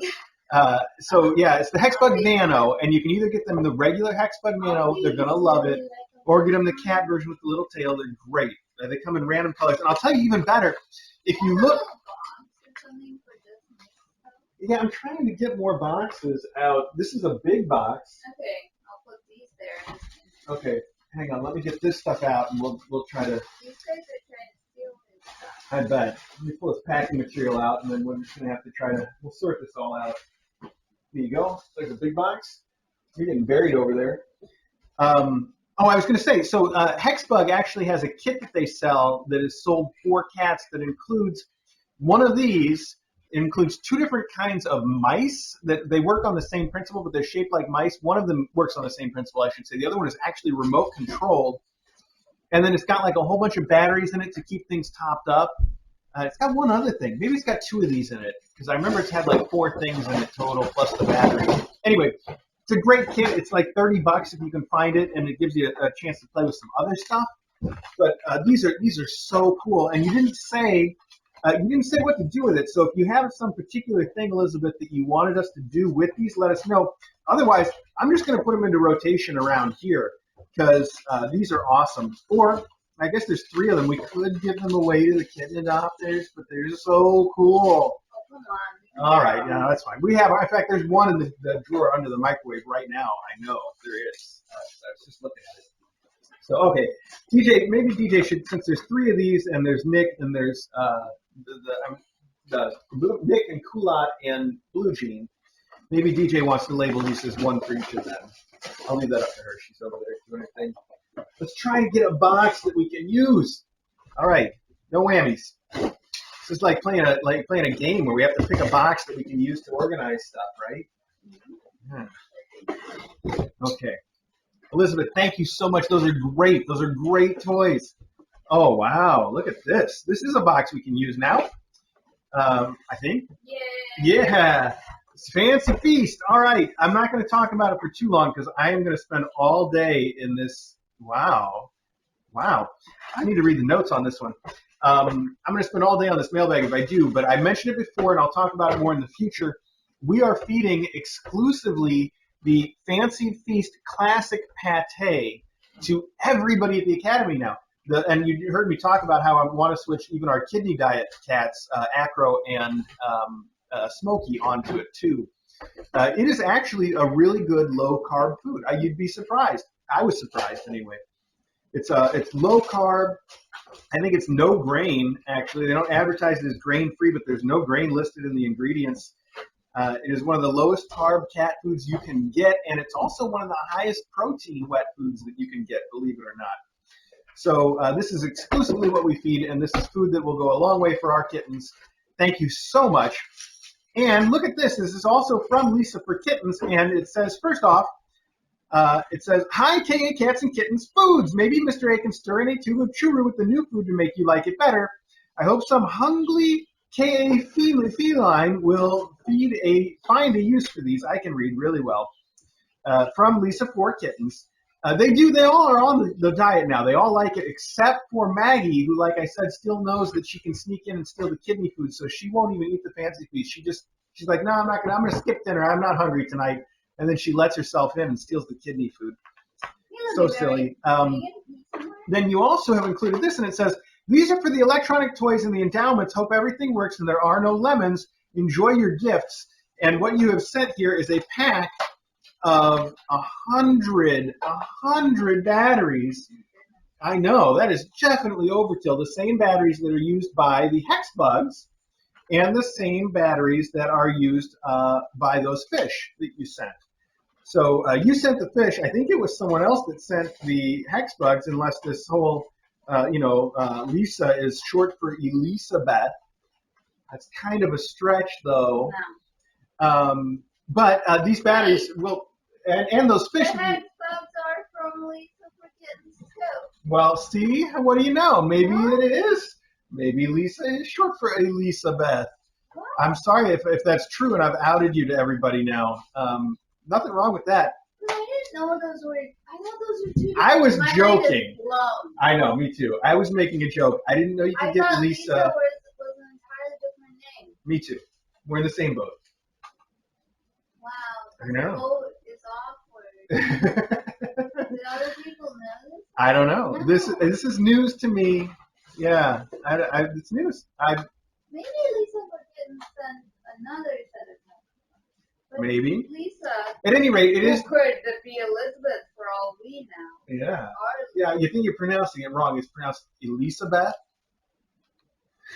It's the Hexbug Nano, and you can either get them the regular Hexbug Nano, they're going to love it, or get them the cat version with the little tail. They're great. They come in random colors. And I'll tell you even better, if you look... Yeah, I'm trying to get more boxes out. This is a big box. Okay, I'll put these there. Okay. Hang on, let me get this stuff out, and we'll try to. These guys are trying to steal his stuff. I bet. Let me pull this packing material out, and then we're just gonna have to we'll sort this all out. There you go. There's a big box. You're getting buried over there. I was gonna say, so Hexbug actually has a kit that they sell that is sold for cats that includes one of these. It includes 2 different kinds of mice that they work on the same principle, but they're shaped like mice. One of them works on the same principle, I should say. The other one is actually remote controlled. And then it's got like a whole bunch of batteries in it to keep things topped up. It's got one other thing. Maybe it's got 2 of these in it because I remember it's had like 4 things in it total plus the battery. Anyway, it's a great kit. It's like $30 if you can find it, and it gives you a chance to play with some other stuff. But these are so cool. And you didn't say what to do with it, so if you have some particular thing, Elizabeth, that you wanted us to do with these, let us know. Otherwise, I'm just going to put them into rotation around here because these are awesome. Or I guess there's 3 of them. We could give them away to the kitten adopters, but they're so cool. Oh, come on. All right, yeah, that's fine. We have, in fact, there's one in the drawer under the microwave right now. I know there is. I was just looking at it. So, okay, maybe DJ should, since there's 3 of these, and there's Nick, and there's Nick and Kulat and Blue Jean, maybe DJ wants to label these as 1 for each of them. I'll leave that up to her. She's over there doing her thing. Let's try and get a box that we can use. All right, no whammies. This is like playing a game where we have to pick a box that we can use to organize stuff, right? Okay. Elizabeth, thank you so much. Those are great. Those are great toys. Oh, wow. Look at this. This is a box we can use now, I think. Yeah. It's Fancy Feast. All right. I'm not going to talk about it for too long because I am going to spend all day in this. Wow. I need to read the notes on this one. I'm going to spend all day on this mailbag if I do, but I mentioned it before, and I'll talk about it more in the future. We are feeding exclusively the Fancy Feast Classic Pâté to everybody at the Academy now. And you heard me talk about how I want to switch even our kidney diet cats, Acro and Smokey, onto it too. It is actually a really good low-carb food. You'd be surprised. I was surprised anyway. It's low carb. I think it's no grain, actually. They don't advertise it as grain-free, but there's no grain listed in the ingredients. It is one of the lowest carb cat foods you can get, and it's also one of the highest protein wet foods that you can get, believe it or not. So this is exclusively what we feed, and this is food that will go a long way for our kittens. Thank you so much. And look at this. This is also from Lisa for Kittens, and it says, first off, it says, hi, KA Cats and Kittens Foods. Maybe Mr. A can stir in a tube of churu with the new food to make you like it better. I hope some hungry KA feline will find a use for these. I can read really well. From Lisa for Kittens. They all are on the diet now. They all like it except for Maggie, who, like I said, still knows that she can sneak in and steal the kidney food, so she won't even eat the Fancy Feast. She's like, no, I'm going to skip dinner. I'm not hungry tonight. And then she lets herself in and steals the kidney food. So silly. Then you also have included this, and it says, these are for the electronic toys and the endowments. Hope everything works and there are no lemons. Enjoy your gifts. And what you have sent here is a pack of 100 batteries. I know, that is definitely overkill. The same batteries that are used by the hex bugs and the same batteries that are used by those fish that you sent. So you sent the fish. I think it was someone else that sent the hex bugs, unless this whole, Lisa is short for Elisabeth. That's kind of a stretch, though. But these batteries will, and those fish. The hex bugs are from Lisa for Kittens, too. Well, see, what do you know? Maybe it is. Maybe Lisa is short for Elisabeth. What? I'm sorry if that's true, and I've outed you to everybody now. Nothing wrong with that. But I didn't know those were. I know those are two. I was My mind joking. is blown. I know, me too. I was making a joke. I didn't know you could I get thought Lisa. Lisa was an entirely different name. Me too. We're in the same boat. Wow. I know. The boat is awkward. Did other people know this? I don't know. No. This is news to me. Yeah, it's news. Maybe Lisa for Kittens sent another set of notes. But Maybe. Lisa. At any rate, it who is. could be Elizabeth for all we know. Yeah. Or Yeah, you think you're pronouncing it wrong. It's pronounced Elisabeth.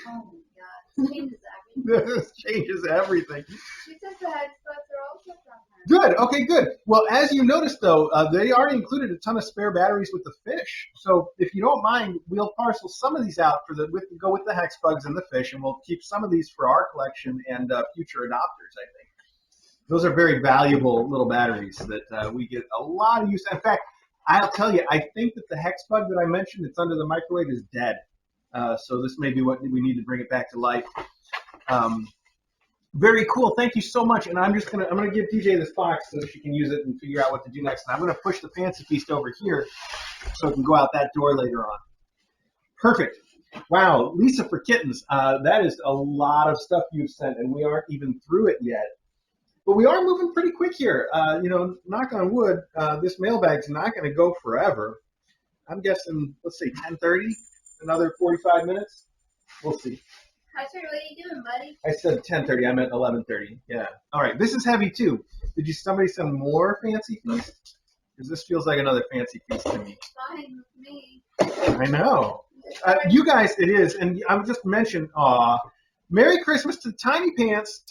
Oh my God. It changes everything. This changes everything. She says the hex bugs are also from her. Good. Okay, good. Well, as you noticed, though, they already included a ton of spare batteries with the fish. So if you don't mind, we'll parcel some of these out go with the hex bugs and the fish, and we'll keep some of these for our collection and future adopters, I think. Those are very valuable little batteries that we get a lot of use. In fact, I'll tell you, I think that the hex bug that I mentioned that's under the microwave is dead. So this may be what we need to bring it back to life. Very cool. Thank you so much. And I'm gonna give DJ this box so she can use it and figure out what to do next. And I'm gonna push the Fancy Feast over here so it can go out that door later on. Perfect. Wow, Lisa for Kittens. That is a lot of stuff you've sent, and we aren't even through it yet. But we are moving pretty quick here. Knock on wood, this mailbag's not going to go forever. I'm guessing, let's see, 10:30, another 45 minutes. We'll see. How's what are you doing, buddy? I said 10:30. I meant 11:30. Yeah. All right. This is heavy too. Did somebody send more Fancy Feast? Because this feels like another Fancy Feast to me. Fine with me. I know. You guys, it is, and I would just mention, Merry Christmas to Tinyplants,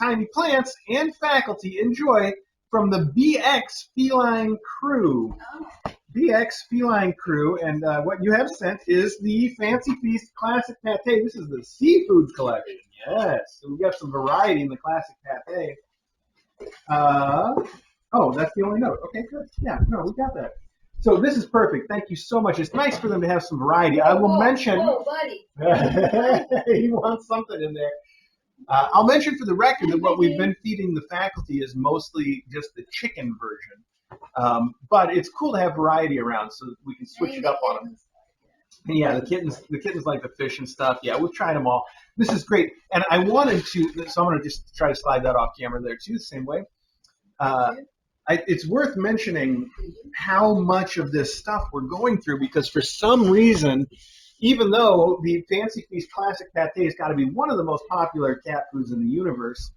and faculty. Enjoy from the BX Feline Crew. Oh. BX Feline Crew, and what you have sent is the Fancy Feast Classic Pâté. This is the seafood collection. Yes, so we've got some variety in the Classic Pâté. That's the only note. Okay, good. Yeah, no, we got that. So this is perfect. Thank you so much. It's nice for them to have some variety. I will mention. Oh, buddy. He wants something in there. I'll mention for the record that what we've been feeding the faculty is mostly just the chicken version. But it's cool to have variety around so that we can switch it up on them. And yeah, the kittens like the fish and stuff. Yeah, we've tried them all. This is great. And I wanted to, so I'm going to just try to slide that off camera there too, the same way. It's worth mentioning how much of this stuff we're going through because for some reason, even though the Fancy Feast Classic Pâté has got to be one of the most popular cat foods in the universe,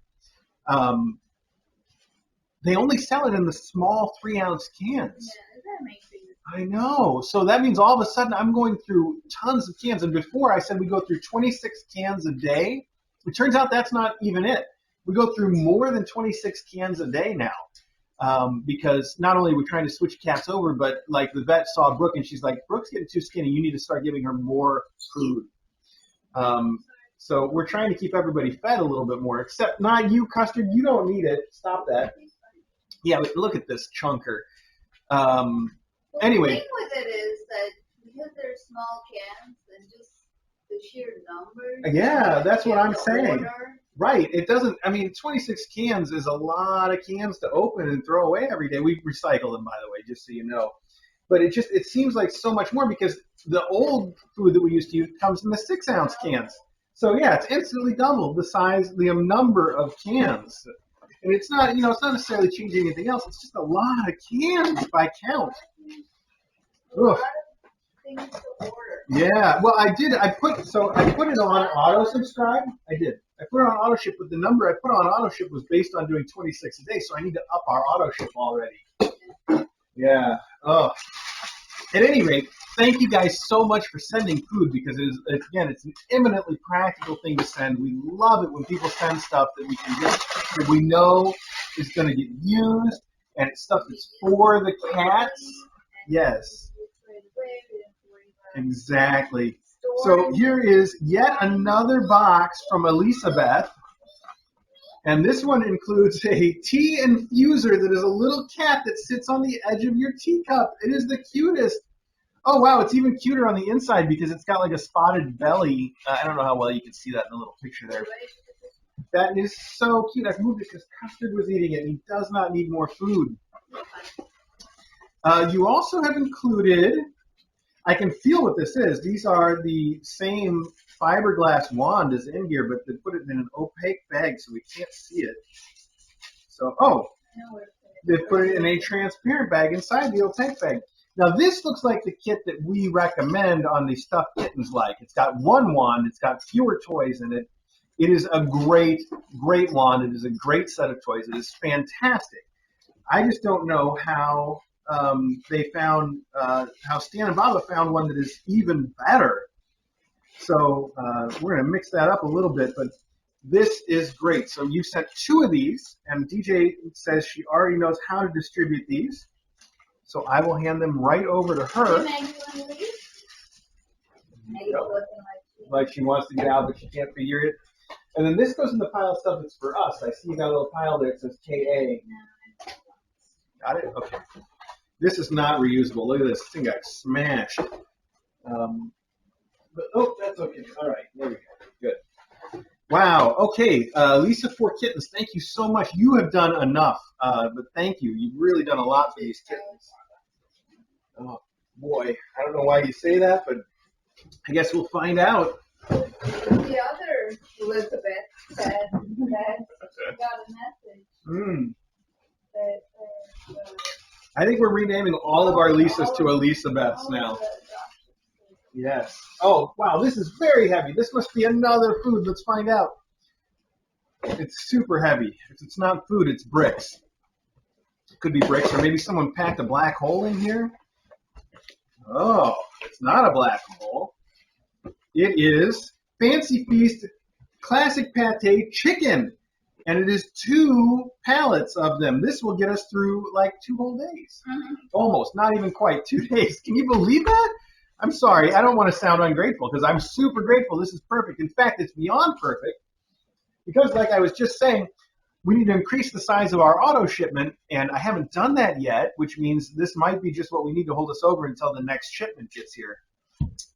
they only sell it in the small 3-ounce cans. Yeah, that makes sense. I know. So that means all of a sudden I'm going through tons of cans. And before I said we go through 26 cans a day. It turns out that's not even it. We go through more than 26 cans a day now. Because not only are we trying to switch cats over, but like the vet saw Brooke and she's like, Brooke's getting too skinny. You need to start giving her more food. So we're trying to keep everybody fed a little bit more, except not you, Custard. You don't need it. Stop that. Yeah, but look at this chunker. Well, Anyway. The thing with it is that because they're small cans and just the sheer numbers. Yeah, that's what I'm saying. Order. Right. It doesn't, 26 cans is a lot of cans to open and throw away every day. We recycle them, by the way, just so you know. But it seems like so much more because the old food that we used to use comes in the 6-ounce cans. So yeah, it's instantly doubled the size, the number of cans. And it's not, it's not necessarily changing anything else. It's just a lot of cans by count. A lot of things to order. Yeah, well, I put it on auto subscribe. I did. I put it on auto ship, but the number I put on auto ship was based on doing 26 a day, so I need to up our auto ship already. Yeah. Oh. At any rate, thank you guys so much for sending food because it's an eminently practical thing to send. We love it when people send stuff that we can get, that we know is going to get used, and it's stuff that's for the cats. Yes. Exactly. So here is yet another box from Elizabeth. And this one includes a tea infuser that is a little cat that sits on the edge of your teacup. It is the cutest. Oh, wow. It's even cuter on the inside because it's got like a spotted belly. I don't know how well you can see that in the little picture there. That is so cute. I've moved it because Custard was eating it. And he does not need more food. You also have included... I can feel what this is. These are the same fiberglass wand as in here, but they put it in an opaque bag so we can't see it. So, they put it in a transparent bag inside the opaque bag. Now, this looks like the kit that we recommend on the stuffed kittens like. It's got one wand. It's got fewer toys in it. It is a great, great wand. It is a great set of toys. It is fantastic. I just don't know how... they found how Stan and Baba found one that is even better. So we're going to mix that up a little bit, but this is great. So you sent 2 of these, and DJ says she already knows how to distribute these. So I will hand them right over to her. Like she wants to get out, but she can't figure it. And then this goes in the pile of stuff that's for us. I see you got a little pile there that says KA. Got it? Okay. This is not reusable. Look at this. This thing got smashed. But that's okay. All right. There we go. Good. Wow. Okay. Lisa for Kittens, thank you so much. You have done enough. But thank you. You've really done a lot for these kittens. Oh, boy. I don't know why you say that, but I guess we'll find out. The other Elizabeth said that she got a message. That I think we're renaming all of our Lisas to Elizabeths now. Yes. Oh, wow, this is very heavy. This must be another food. Let's find out. It's super heavy. If it's not food, it's bricks. It could be bricks, or maybe someone packed a black hole in here. Oh, it's not a black hole. It is Fancy Feast Classic Pâté Chicken. And it is 2 pallets of them. This will get us through like 2 whole days. Mm-hmm. Almost, not even quite 2 days. Can you believe that? I'm sorry, I don't want to sound ungrateful because I'm super grateful. This is perfect. In fact, it's beyond perfect because like I was just saying, we need to increase the size of our auto shipment, and I haven't done that yet, which means this might be just what we need to hold us over until the next shipment gets here.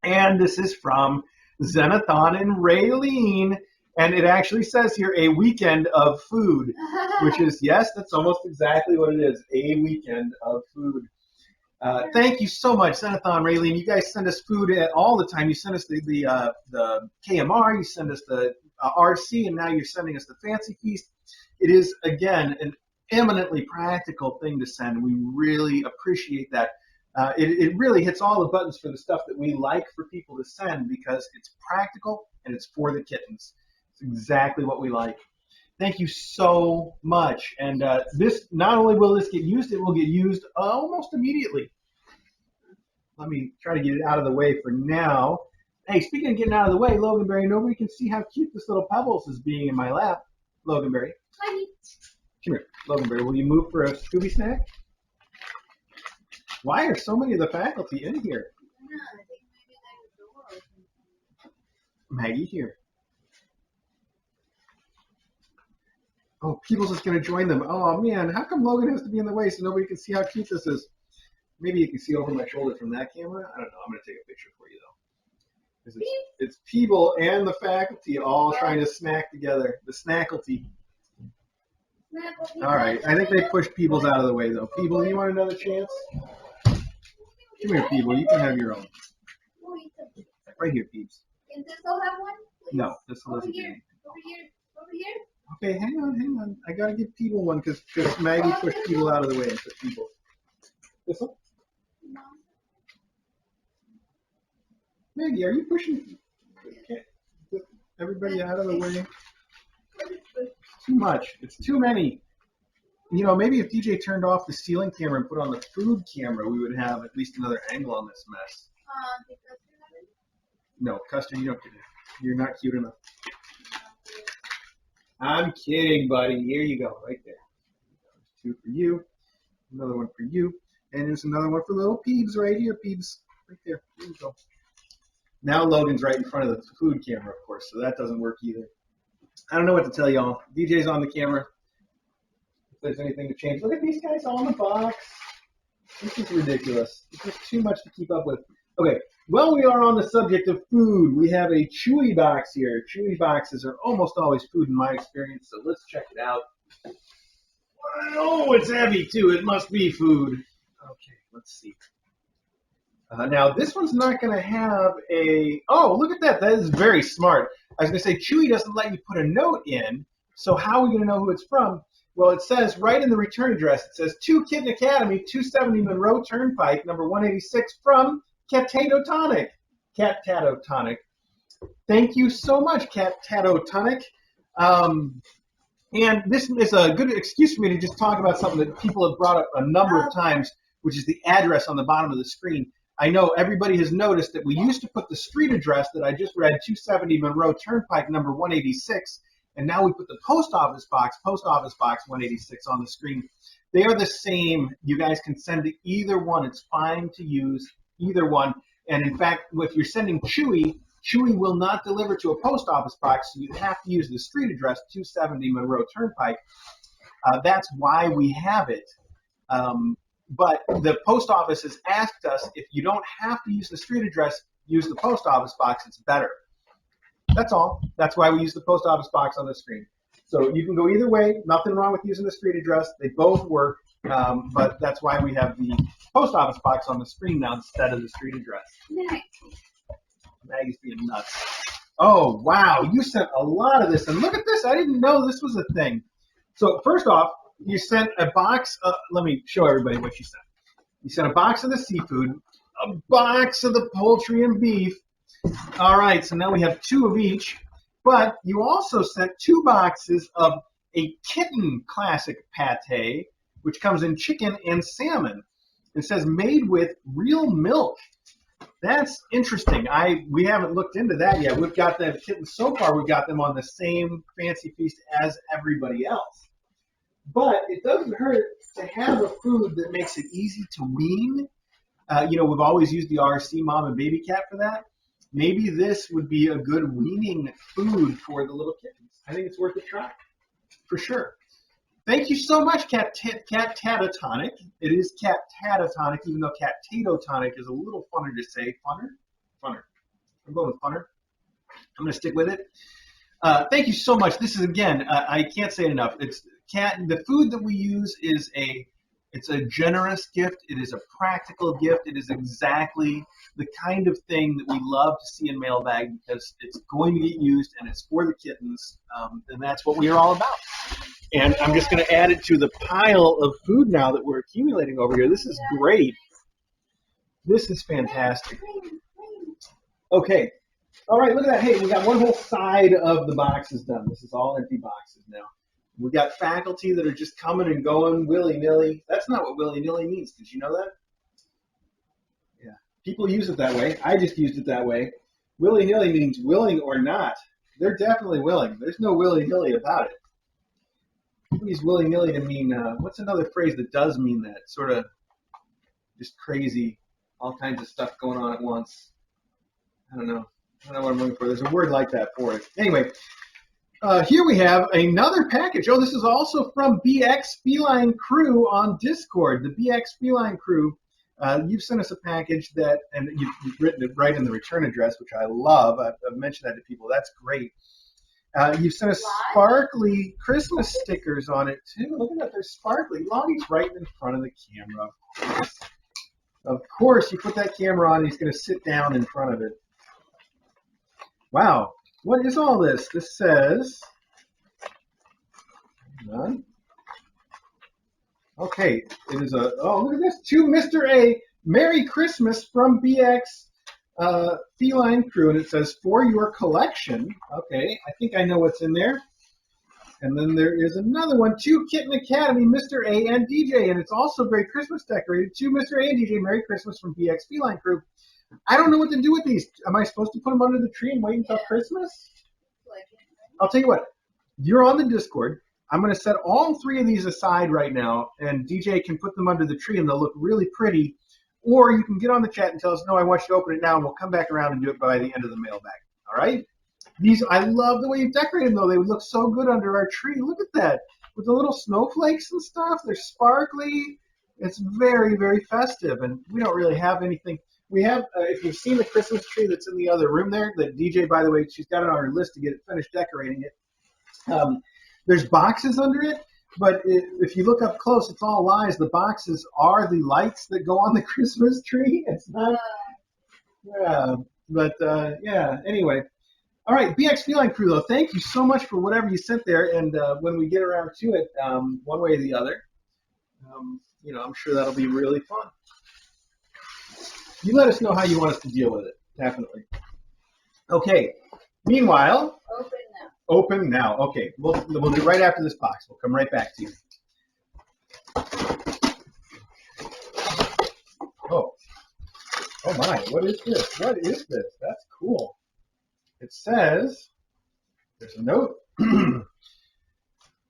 And this is from Xenathon and Raylene. And it actually says here, a weekend of food, which is, yes, that's almost exactly what it is, a weekend of food. Thank you so much, Senathon, Raylene. You guys send us food all the time. You send us the KMR, you send us the RC, and now you're sending us the Fancy Feast. It is, again, an eminently practical thing to send. We really appreciate that. It really hits all the buttons for the stuff that we like for people to send because it's practical and it's for the kittens. It's exactly what we like. Thank you so much. And this, not only will this get used, it will get used almost immediately. Let me try to get it out of the way for now. Hey, speaking of getting out of the way, Loganberry, nobody can see how cute this little Pebbles is being in my lap. Loganberry. Hi. Come here. Loganberry, will you move for a Scooby snack? Why are so many of the faculty in here? Yeah, I think maybe there's a door or something. Maggie here. Oh, Peebles is going to join them. Oh, man, how come Logan has to be in the way so nobody can see how cute this is? Maybe you can see over my shoulder from that camera. I don't know. I'm going to take a picture for you, though. It's Peeble and the faculty all trying to snack together. The snacklety. All right. I think they pushed Peebles out of the way, though. Peeble, you want another chance? Come here, Peeble. You can have your own. Right here, Peeps. Can this all have one? Please? No, this one Over doesn't. here. Over here. Over here. Okay, hang on. I gotta give Peeble one because Maggie pushed Peeble out of the way and put Peeble. This one? No. Maggie, are you pushing everybody out of the way? Too much. It's too many. You know, maybe if DJ turned off the ceiling camera and put on the food camera, we would have at least another angle on this mess. No, Custer, you don't get it. You're not cute enough. I'm kidding, buddy. Here you go, right there. There's two for you, another one for you, and there's another one for little Peebs right here, Peebs. Right there. Here you go. Now Logan's right in front of the food camera, of course, so that doesn't work either. I don't know what to tell y'all. DJ's on the camera. If there's anything to change. Look at these guys all in the box. This is ridiculous. It's just too much to keep up with. Okay, well, we are on the subject of food. We have a Chewy box here. Chewy boxes are almost always food in my experience, so let's check it out. Oh, it's heavy, too. It must be food. Okay, let's see. Now, this one's not going to have a... Oh, look at that. That is very smart. I was going to say, Chewy doesn't let you put a note in, so how are we going to know who it's from? Well, it says right in the return address, it says, to Kitten Academy, 270 Monroe Turnpike, number 186, from Cat-Tato-Tonic. Cat-Tato-Tonic. Thank you so much, Cat-Tato-Tonic. And this is a good excuse for me to just talk about something that people have brought up a number of times, which is the address on the bottom of the screen. I know everybody has noticed that we used to put the street address that I just read, 270 Monroe Turnpike, number 186, and now we put the post office box 186 on the screen. They are the same. You guys can send to either one. It's fine to use either one. And in fact, if you're sending Chewy, Chewy will not deliver to a post office box, so you have to use the street address, 270 Monroe Turnpike. That's why we have it. But the post office has asked us, if you don't have to use the street address, use the post office box. It's better. That's all. That's why we use the post office box on the screen. So you can go either way. Nothing wrong with using the street address. They both work. But that's why we have the post office box on the screen now instead of the street address. Maggie's being nuts. Oh, wow. You sent a lot of this. And look at this. I didn't know this was a thing. So first off, you sent a box. Let me show everybody what you sent. You sent a box of the seafood, a box of the poultry and beef. All right, so now we have two of each. But you also sent two boxes of a Kitten classic pate, which comes in chicken and salmon. It says made with real milk. That's interesting. We haven't looked into that yet. We've got the kittens so far. We've got them on the same Fancy Feast as everybody else. But it doesn't hurt to have a food that makes it easy to wean. We've always used the RC Mom and Baby Cat for that. Maybe this would be a good weaning food for the little kittens. I think it's worth a try, for sure. Thank you so much, Cat-Tato-Tonic. It is Cat-Tato-Tonic, even though Cat-Tato-Tonic is a little funner to say. Funner? I'm going with funner. I'm going to stick with it. Thank you so much. This is, again, I can't say it enough. The food that we use is a It's a generous gift. It is a practical gift. It is exactly the kind of thing that we love to see in Mailbag because it's going to get used and it's for the kittens, and that's what we are all about. And I'm just going to add it to the pile of food now that we're accumulating over here. This is great. This is fantastic. Okay. All right, look at that. Hey, we got one whole side of the boxes done. This is all empty boxes now. We got faculty that are just coming and going willy-nilly. That's not what willy-nilly means. Did you know that? Yeah. People use it that way. I just used it that way. Willy-nilly means willing or not. They're definitely willing. There's no willy-nilly about it. People use willy-nilly to mean, what's another phrase that does mean that? Sort of just crazy, all kinds of stuff going on at once. I don't know what I'm looking for. There's a word like that for it. Anyway, here we have another package. Oh, this is also from BX Feline Crew on Discord. The BX Feline Crew, you've sent us a package that, and you've written it right in the return address, which I love. I've mentioned that to people. That's great. You've sent us sparkly Christmas stickers on it, too. Look at that. They're sparkly. Lottie's right in front of the camera. Of course, you put that camera on, and he's going to sit down in front of it. Wow. What is all this? This says, hang on. Okay, it is a, oh, look at this, to Mr. A, Merry Christmas from BX Feline Crew, and it says, for your collection. Okay, I think I know what's in there. And then there is another one, to Kitten Academy, Mr. A and DJ, and it's also very Christmas decorated. To Mr. A and DJ, Merry Christmas from BX Feline Crew. I don't know what to do with these. Am I supposed to put them under the tree and wait until Christmas? I'll tell you what. You're on the Discord. I'm going to set all three of these aside right now, and DJ can put them under the tree, and they'll look really pretty. Or you can get on the chat and tell us, no, I want you to open it now, and we'll come back around and do it by the end of the mailbag. All right? These, I love the way you decorate them, though. They would look so good under our tree. Look at that. With the little snowflakes and stuff. They're sparkly. It's very, very festive, and we don't really have anything. We have, if you've seen the Christmas tree that's in the other room there, that DJ, by the way, she's got it on her list to get it finished decorating it. There's boxes under it, but if you look up close, it's all lies. The boxes are the lights that go on the Christmas tree. It's not, yeah, but yeah, anyway. All right, BX Feline Crew, though, thank you so much for whatever you sent there, and when we get around to it, one way or the other, you know, I'm sure that'll be really fun. You let us know how you want us to deal with it, definitely. Okay. Meanwhile, open now. Okay, we'll do right after this box. We'll come right back to you. Oh my! What is this? What is this? That's cool. It says, there's a note.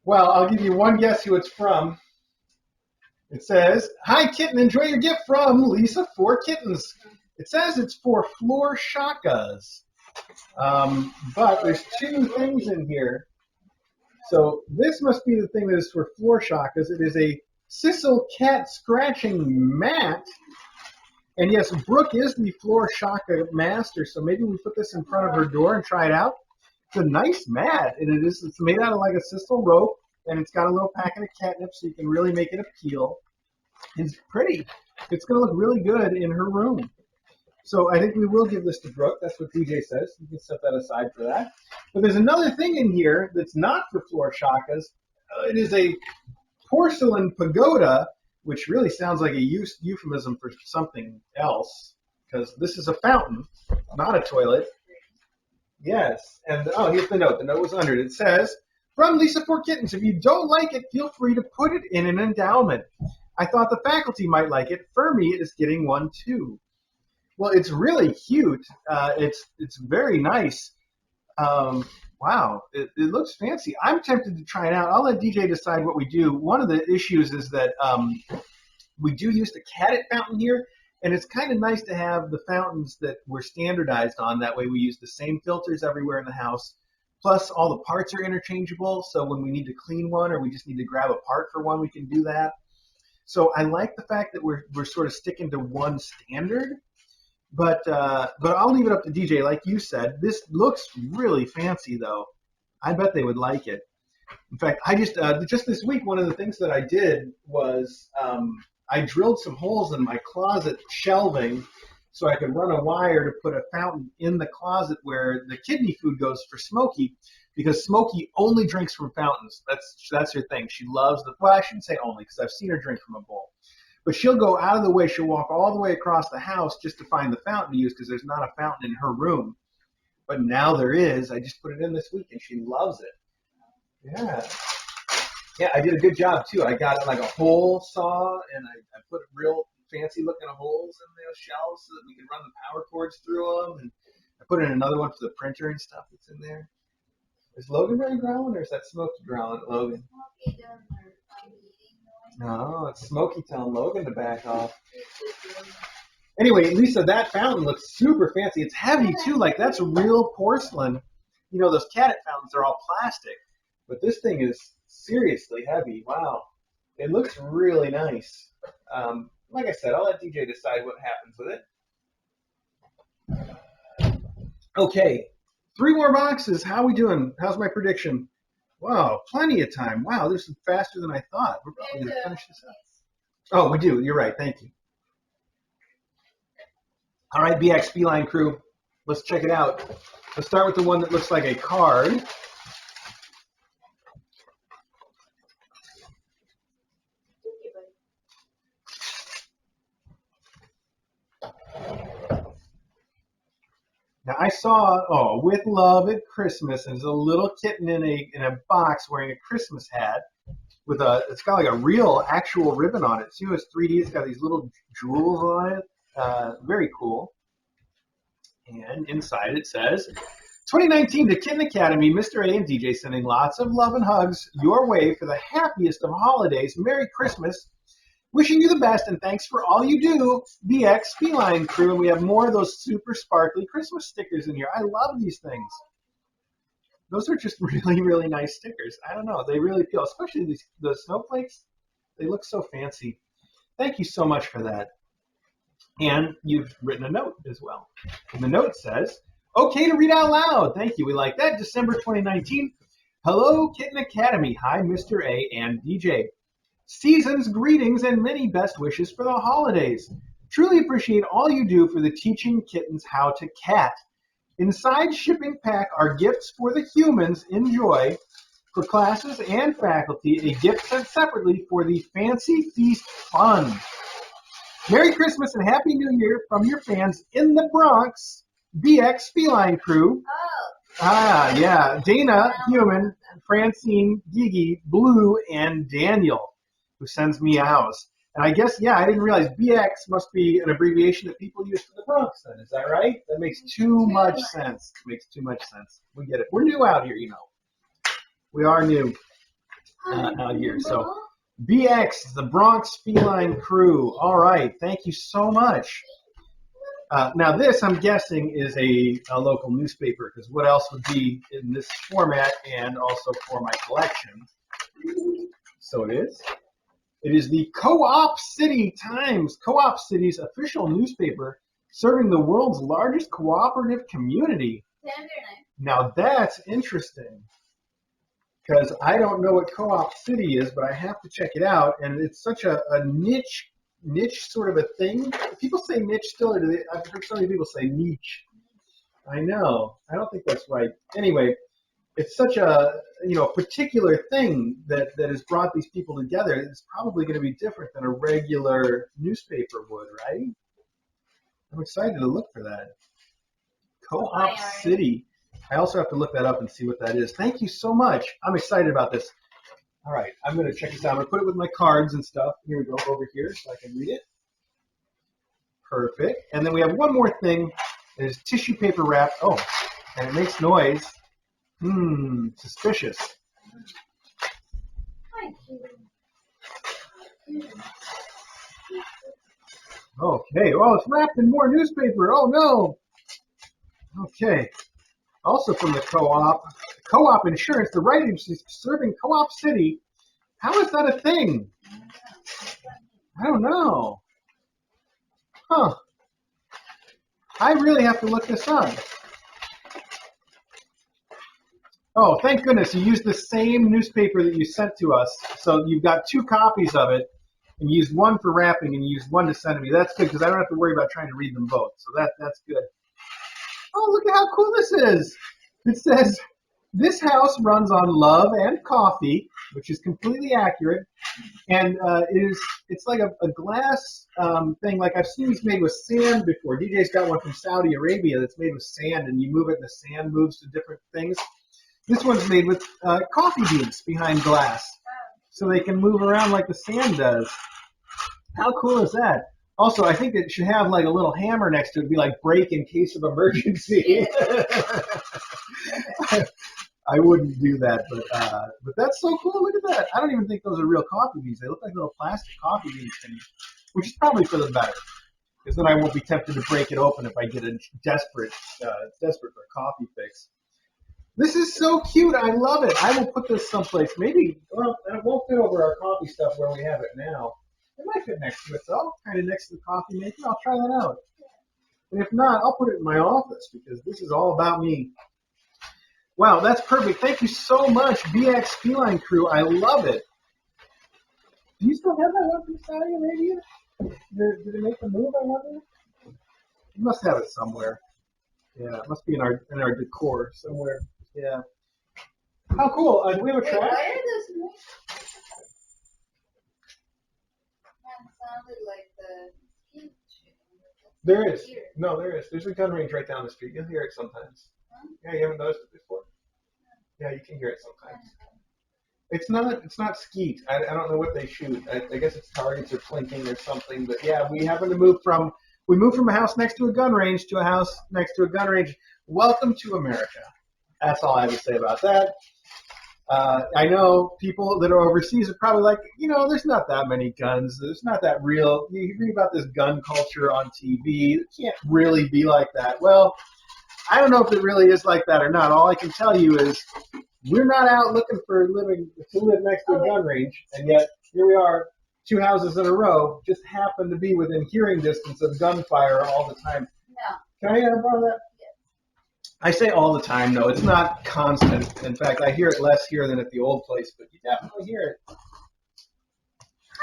Well, I'll give you one guess who it's from. It says, hi, Kitten, enjoy your gift from Lisa for Kittens. It says it's for floor shakas. But there's two things in here. So this must be the thing that is for floor shakas. It is a Sissel cat scratching mat. And yes, Brooke is the floor shaka master, so maybe we put this in front of her door and try it out. It's a nice mat, and it's made out of like a Sissel rope, and it's got a little packet of catnip so you can really make it appeal. It's pretty. It's going to look really good in her room. So I think we will give this to Brooke. That's what DJ says. You can set that aside for that. But there's another thing in here that's not for floor shakas. It is a porcelain pagoda, which really sounds like a euphemism for something else, because this is a fountain, not a toilet. Yes. And, oh, here's the note. The note was under it. It says, from Lisa for Kittens, if you don't like it, feel free to put it in an endowment. I thought the faculty might like it. Fermi is getting one, too. Well, it's really cute. It's very nice. Wow, it looks fancy. I'm tempted to try it out. I'll let DJ decide what we do. One of the issues is that we do use the Kitten fountain here, and it's kind of nice to have the fountains that we're standardized on. That way we use the same filters everywhere in the house. Plus, all the parts are interchangeable, so when we need to clean one or we just need to grab a part for one, we can do that. So I like the fact that we're sort of sticking to one standard. But I'll leave it up to DJ, like you said. This looks really fancy, though. I bet they would like it. In fact, I just this week, one of the things that I did was I drilled some holes in my closet shelving so I could run a wire to put a fountain in the closet where the kidney food goes for Smokey, because Smokey only drinks from fountains. That's her thing. She loves well, I shouldn't say only, because I've seen her drink from a bowl. But she'll go out of the way. She'll walk all the way across the house just to find the fountain to use, because there's not a fountain in her room. But now there is. I just put it in this week, and she loves it. Yeah. Yeah, I did a good job, too. I got like a hole saw, and I put real fancy-looking holes in those shelves so that we can run the power cords through them. And I put in another one for the printer and stuff that's in there. Is Logan really growling, or is that Smokey growling at Logan? No, it's Smokey telling Logan to back off. Anyway, Lisa, that fountain looks super fancy. It's heavy, too. Like, that's real porcelain. You know, those Kitten fountains are all plastic. But this thing is seriously heavy. Wow. It looks really nice. Like I said, I'll let DJ decide what happens with it. Okay. 3 more boxes. How are we doing? How's my prediction? Wow, plenty of time. Wow, this is faster than I thought. We're probably going to finish this up. Oh, we do. You're right. Thank you. All right, BX Feline crew. Let's check it out. Let's start with the one that looks like a card. Now I saw, with love at Christmas, and there's a little kitten in a box wearing a Christmas hat with it's got like a real actual ribbon on it. See how it's 3D? It's got these little jewels on it. Very cool. And inside it says, 2019 to Kitten Academy, Mr. A and DJ sending lots of love and hugs your way for the happiest of holidays. Merry Christmas. Wishing you the best, and thanks for all you do, BX Feline crew. And we have more of those super sparkly Christmas stickers in here. I love these things. Those are just really, really nice stickers. I don't know. They really feel, especially the snowflakes. They look so fancy. Thank you so much for that. And you've written a note as well. And the note says, okay to read out loud. Thank you. We like that. December 2019. Hello, Kitten Academy. Hi, Mr. A and DJ. Season's greetings and many best wishes for the holidays. Truly appreciate all you do for the teaching kittens how to cat. Inside shipping pack are gifts for the humans. Enjoy. For classes and faculty, a gift sent separately for the Fancy Feast Fun. Merry Christmas and Happy New Year from your fans in the Bronx, BX Feline crew. Ah, yeah. Dana, Human, Francine, Gigi, Blue, and Daniel, who sends me a house. And I guess, I didn't realize BX must be an abbreviation that people use for the Bronx then. Is that right? That makes too much sense. Makes too much sense. We get it. We're new out here, We are new out here. So BX, the Bronx Feline crew. All right. Thank you so much. Now this, I'm guessing, is a local newspaper, because what else would be in this format and also for my collection? So it is. It is the Co-op City Times, Co-op City's official newspaper, serving the world's largest cooperative community. Now that's interesting, because I don't know what Co-op City is, but I have to check it out, and it's such a niche sort of a thing. People say niche still, or I've heard so many people say niche. I know. I don't think that's right. Anyway, it's such a particular thing that has brought these people together. It's probably going to be different than a regular newspaper would, right? I'm excited to look for that. Co-op City. I also have to look that up and see what that is. Thank you so much. I'm excited about this. All right, I'm going to check this out. I'm going to put it with my cards and stuff. Here we go, over here, so I can read it. Perfect. And then we have one more thing. It is tissue paper wrap. Oh, and it makes noise. Suspicious. Okay. Oh, it's wrapped in more newspaper. Oh, no. Okay. Also from the Co-op Insurance, the right agency serving Co-op City. How is that a thing? I don't know. Huh. I really have to look this up. Oh, thank goodness you used the same newspaper that you sent to us. So you've got 2 copies of it, and you used one for wrapping, and you used one to send to me. That's good because I don't have to worry about trying to read them both. So that's good. Oh, look at how cool this is. It says, this house runs on love and coffee, which is completely accurate. And it's like a glass thing. Like I've seen these made with sand before. DJ's got one from Saudi Arabia that's made with sand, and you move it, and the sand moves to different things. This one's made with coffee beans behind glass, so they can move around like the sand does. How cool is that? Also, I think it should have like a little hammer next to it, be like break in case of emergency. I wouldn't do that, but that's so cool. Look at that. I don't even think those are real coffee beans. They look like little plastic coffee beans things, which is probably for the better, because then I won't be tempted to break it open if I get a desperate for a coffee fix. This is so cute. I love it. I will put this someplace. Maybe, well, it won't fit over our coffee stuff where we have it now. It might fit next to it, though, kind of next to the coffee maker. I'll try that out. And if not, I'll put it in my office because this is all about me. Wow, that's perfect. Thank you so much, BX Feline Crew. I love it. Do you still have that one from Saudi Arabia? Did it make the move, I wonder? You must have it somewhere. Yeah, it must be in our decor somewhere. Yeah. How cool. Do we have a track? Why are those noises? That sounded like the skin chicken. There is. No, there is. There's a gun range right down the street. You'll hear it sometimes. Huh? Yeah, you haven't noticed it before? Yeah, you can hear it sometimes. It's not skeet. I don't know what they shoot. I guess it's targets or plinking or something. But yeah, we moved from a house next to a gun range to a house next to a gun range. Welcome to America. That's all I have to say about that. I know people that are overseas are probably like, there's not that many guns. There's not that real. You read about this gun culture on TV. It can't really be like that. Well, I don't know if it really is like that or not. All I can tell you is we're not out looking to live next to a gun range, and yet here we are, 2 houses in a row, just happen to be within hearing distance of gunfire all the time. No. Can I borrow that? I say all the time, though. It's not constant. In fact, I hear it less here than at the old place, but you definitely hear it.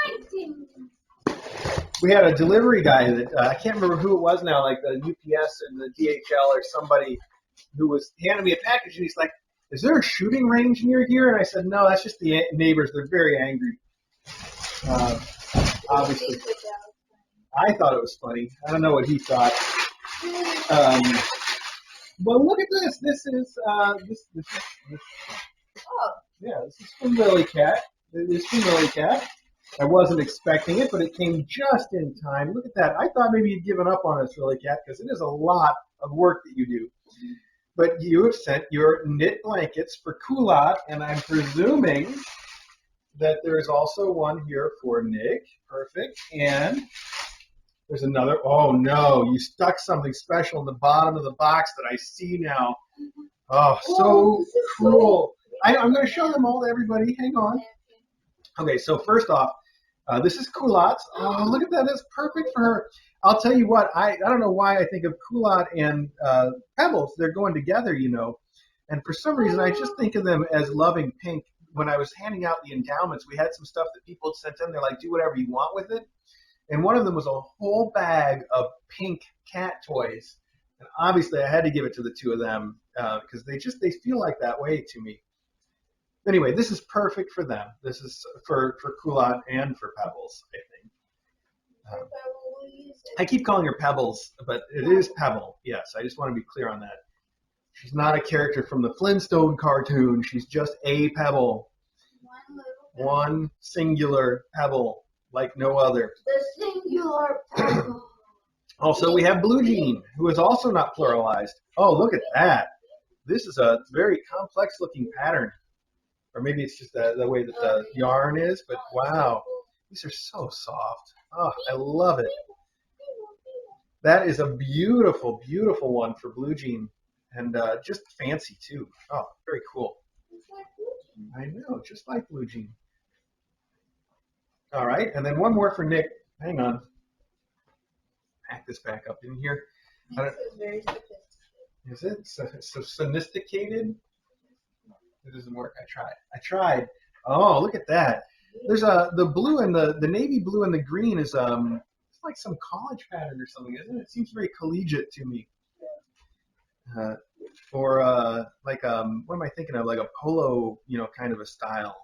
Hunting. We had a delivery guy that, I can't remember who it was now, like the UPS and the DHL or somebody who was handing me a package, and he's like, is there a shooting range near here? And I said, no, that's just the neighbors. They're very angry. Obviously. I thought it was funny. I don't know what he thought. Well, look at this. This is this. Oh. Yeah, this is from Lily Cat. This is from Lily Cat. I wasn't expecting it, but it came just in time. Look at that. I thought maybe you'd given up on us, Lily Cat, because it is a lot of work that you do. But you have sent your knit blankets for Kulat, and I'm presuming that there is also one here for Nick. Perfect. And there's another. Oh, no. You stuck something special in the bottom of the box that I see now. Oh, so cruel. I'm going to show them all to everybody. Hang on. Okay, so first off, this is Kulat's. Oh, look at that. That's perfect for her. I'll tell you what. I don't know why I think of Kulat and Pebbles. They're going together, And for some reason, I just think of them as loving pink. When I was handing out the endowments, we had some stuff that people had sent in. They're like, do whatever you want with it. And one of them was a whole bag of pink cat toys. And obviously, I had to give it to the 2 of them because they feel like that way to me. Anyway, this is perfect for them. This is for Kulat and for Pebbles, I think. I keep calling her Pebbles, but it is Pebble. Yes, I just want to be clear on that. She's not a character from the Flintstone cartoon. She's just a pebble. One singular pebble, like no other. The singular pebble. Also, we have Blue Jean, who is also not pluralized. Oh, look at that. This is a very complex-looking pattern. Or maybe it's just the way that the yarn is, but wow. These are so soft. Oh, I love it. That is a beautiful, beautiful one for Blue Jean. And just fancy, too. Oh, very cool. I know, just like Blue Jean. All right, and then one more for Nick. Hang on. Pack this back up in here. This is very sophisticated. Is it so sophisticated? It doesn't work. I tried. Oh, look at that. There's the blue and the navy blue and the green is it's like some college pattern or something, isn't it? It seems very collegiate to me. Or like what am I thinking of? Like a polo, kind of a style.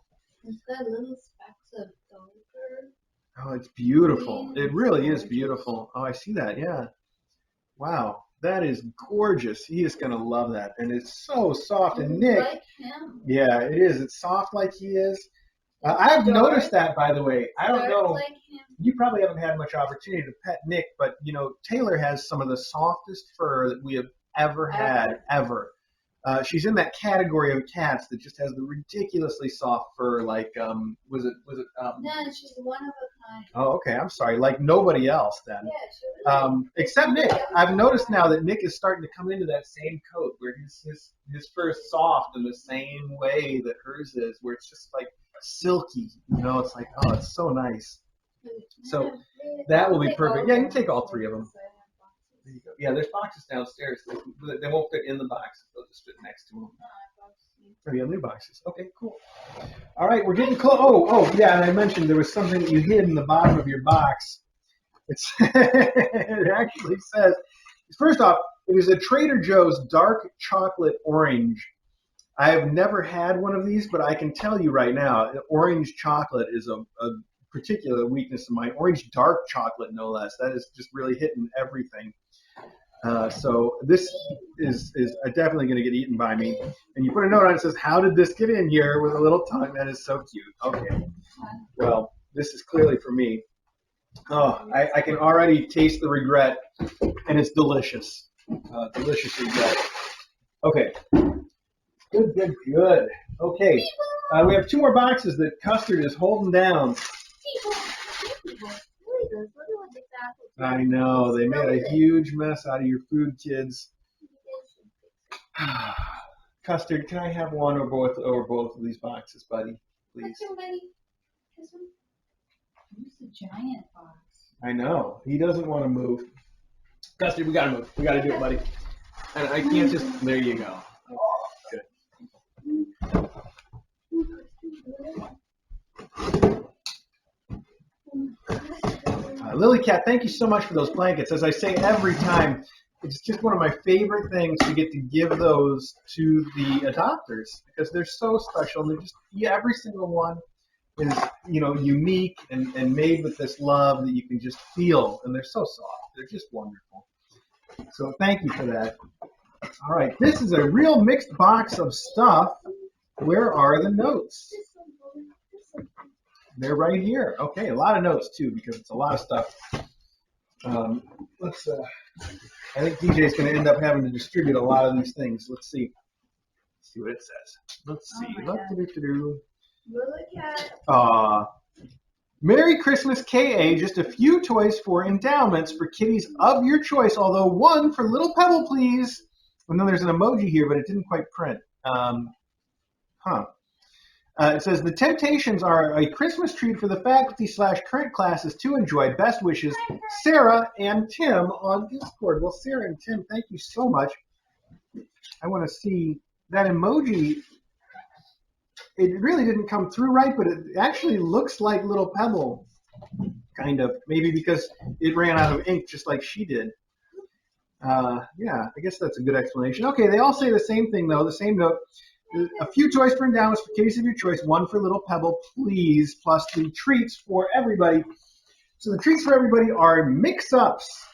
It's got little specks of darker. Oh, it's beautiful. It really is beautiful. Oh, I see that. Yeah. Wow. That is gorgeous. He is going to love that. And it's so soft. And Nick. Like him. Yeah, it is. It's soft like he is. I've noticed that, by the way. I don't know. Like him. You probably haven't had much opportunity to pet Nick, but, Taylor has some of the softest fur that we have ever had, ever. She's in that category of cats that just has the ridiculously soft fur, like, was it? No, she's one of a kind. Oh, okay. I'm sorry. Like nobody else then. Yeah, she was Except Nick. I've noticed now that Nick is starting to come into that same coat where his fur is soft in the same way that hers is, where it's just like silky. It's like, oh, it's so nice. So that will be perfect. Yeah, you can take all three of them. There you go. Yeah, there's boxes downstairs. They won't fit in the boxes. They'll just fit next to them. Oh, you have new boxes. Okay, cool. All right, we're getting close. Oh, yeah, and I mentioned there was something that you hid in the bottom of your box. It actually says, first off, it is a Trader Joe's dark chocolate orange. I have never had one of these, but I can tell you right now, orange chocolate is a particular weakness of mine. Orange dark chocolate, no less. That is just really hitting everything. So this is definitely going to get eaten by me. And you put a note on it that says, how did this get in here with a little tongue? That is so cute. Okay. Well, this is clearly for me. Oh, I can already taste the regret, and it's delicious. Delicious regret. Okay. Good. Okay. We have two more boxes that Custard is holding down. I know. They made a huge mess out of your food, kids. Custard, can I have one or both of these boxes, buddy? Please. Who's the giant box? I know. He doesn't want to move. Custard, we got to move. We got to do it, buddy. And I can't just... There you go. Lily Cat, thank you so much for those blankets. As I say every time, it's just one of my favorite things to get to give those to the adopters because they're so special. And they're just every single one is unique and made with this love that you can just feel, and they're so soft. They're just wonderful. So thank you for that. All right, this is a real mixed box of stuff. Where are the notes? They're right here. Okay, a lot of notes too because it's a lot of stuff. Let's. I think DJ's going to end up having to distribute a lot of these things. Let's see. Let's see what it says. Let's see. Merry Christmas, KA. Just a few toys for endowments for kitties of your choice. Although one for Little Pebble, please. And then there's an emoji here, but it didn't quite print. It says, the Temptations are a Christmas treat for the faculty/current classes to enjoy. Best wishes, Sarah and Tim on Discord. Well, Sarah and Tim, thank you so much. I want to see that emoji. It really didn't come through right, but it actually looks like Little Pebble, kind of. Maybe because it ran out of ink just like she did. Yeah, I guess that's a good explanation. Okay, they all say the same thing, though, the same note. A few toys for endowments for kitties of your choice. One for Little Pebble, please, plus the treats for everybody. So the treats for everybody are mix-ups.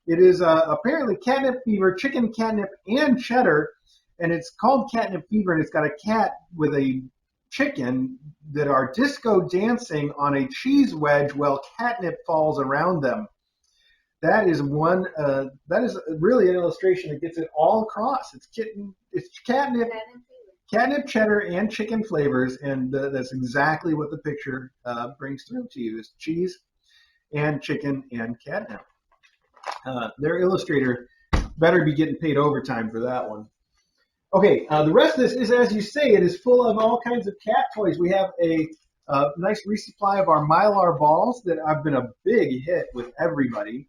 It is apparently catnip fever, chicken catnip, and cheddar. And it's called catnip fever, and it's got a cat with a chicken that are disco dancing on a cheese wedge while catnip falls around them. That is one. That is really an illustration that gets it all across. It's catnip, cheddar, and chicken flavors, and that's exactly what the picture brings through to you: is cheese, and chicken, and catnip. Their illustrator better be getting paid overtime for that one. Okay, the rest of this is, as you say, it is full of all kinds of cat toys. We have a nice resupply of our Mylar balls that have been a big hit with everybody.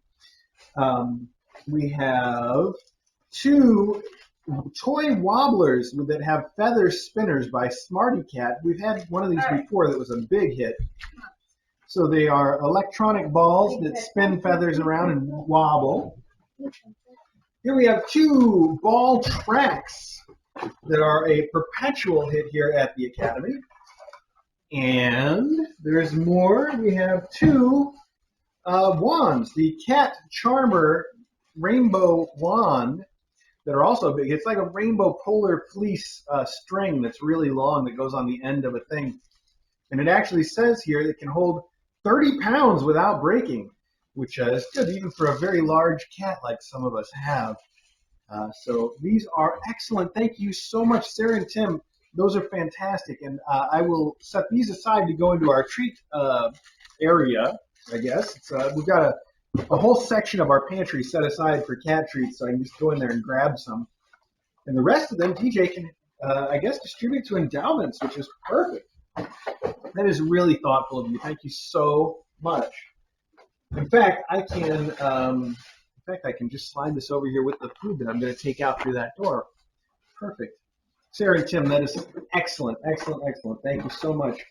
We have two toy wobblers that have feather spinners by Smarty Cat. We've had one of these before that was a big hit. So they are electronic balls that spin feathers around and wobble. Here we have 2 ball tracks that are a perpetual hit here at the Academy. And there's more. We have 2 wands. The Cat Charmer Rainbow Wand that are also big. It's like a rainbow polar fleece string that's really long that goes on the end of a thing. And it actually says here that it can hold 30 pounds without breaking, which is good even for a very large cat like some of us have. So these are excellent. Thank you so much, Sarah and Tim. Those are fantastic. And I will set these aside to go into our treat area, I guess. We've got a whole section of our pantry set aside for cat treats, so I can just go in there and grab some. And the rest of them, DJ can, I guess, distribute to endowments, which is perfect. That is really thoughtful of you. Thank you so much. In fact, I can just slide this over here with the food that I'm going to take out through that door. Perfect. Sarah and Tim, that is excellent, excellent, excellent. Thank you so much.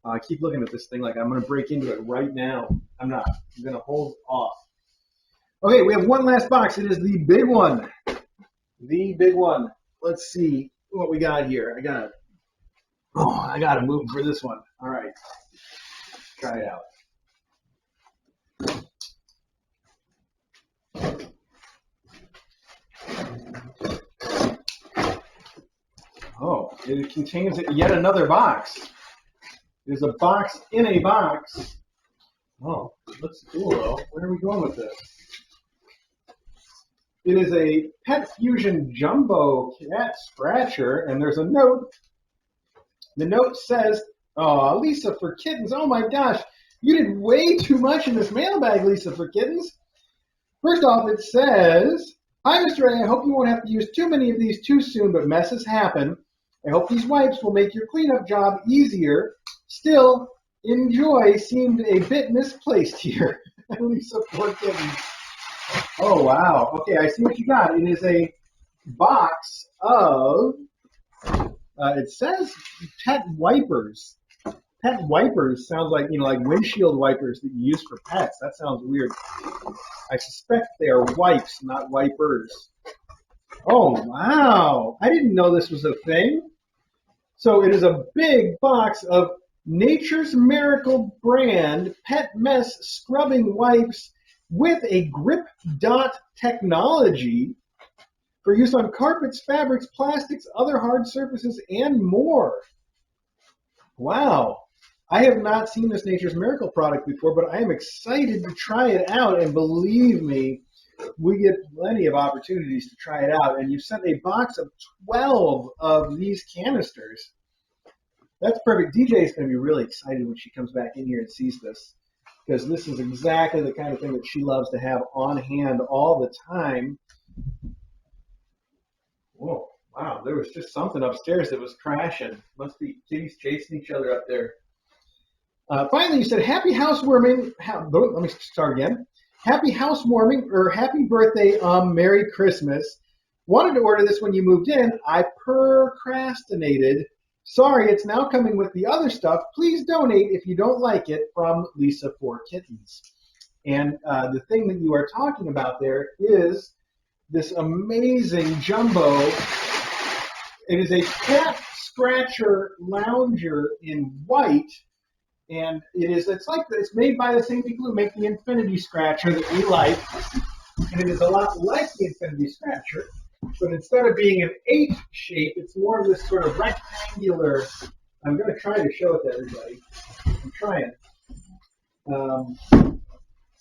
I keep looking at this thing like I'm going to break into it right now. I'm not. I'm going to hold off. Okay, we have one last box. It is the big one. The big one. Let's see what we got here. I got to move for this one. All right. Try it out. Oh, it contains yet another box. There's a box in a box. Oh, looks cool though. Where are we going with this? It is a Pet Fusion Jumbo Cat Scratcher, and there's a note. The note says, "Oh, Lisa for Kittens. Oh my gosh, you did way too much in this mailbag, Lisa for Kittens." First off, it says, "Hi, Mr. A. I hope you won't have to use too many of these too soon, but messes happen. I hope these wipes will make your cleanup job easier. Still, enjoy seemed a bit misplaced here." Lisa for Kittens. Oh, wow. Okay, I see what you got. It is a box of, it says pet wipers. Pet wipers sounds like, like windshield wipers that you use for pets. That sounds weird. I suspect they are wipes, not wipers. Oh, wow. I didn't know this was a thing. So it is a big box of Nature's Miracle brand pet mess scrubbing wipes with a grip dot technology for use on carpets, fabrics, plastics, other hard surfaces, and more. Wow. I have not seen this Nature's Miracle product before, but I am excited to try it out, and believe me, we get plenty of opportunities to try it out, and you sent a box of 12 of these canisters. That's perfect. DJ is going to be really excited when she comes back in here and sees this, because this is exactly the kind of thing that she loves to have on hand all the time. Whoa, wow, there was just something upstairs that was crashing. Must be kitties chasing each other up there. Finally, you said, "Happy housewarming." Let me start again. "Happy housewarming," or "Happy birthday, Merry Christmas. Wanted to order this when you moved in. I procrastinated. Sorry, it's now coming with the other stuff. Please donate if you don't like it, from Lisa for Kittens." And the thing that you are talking about there is this amazing jumbo. It is a cat scratcher lounger in white. And it's made by the same people who make the Infinity Scratcher that we like. And it is a lot like the Infinity Scratcher, but instead of being an H shape, it's more of this sort of rectangular. I'm going to try to show it to everybody. I'm trying.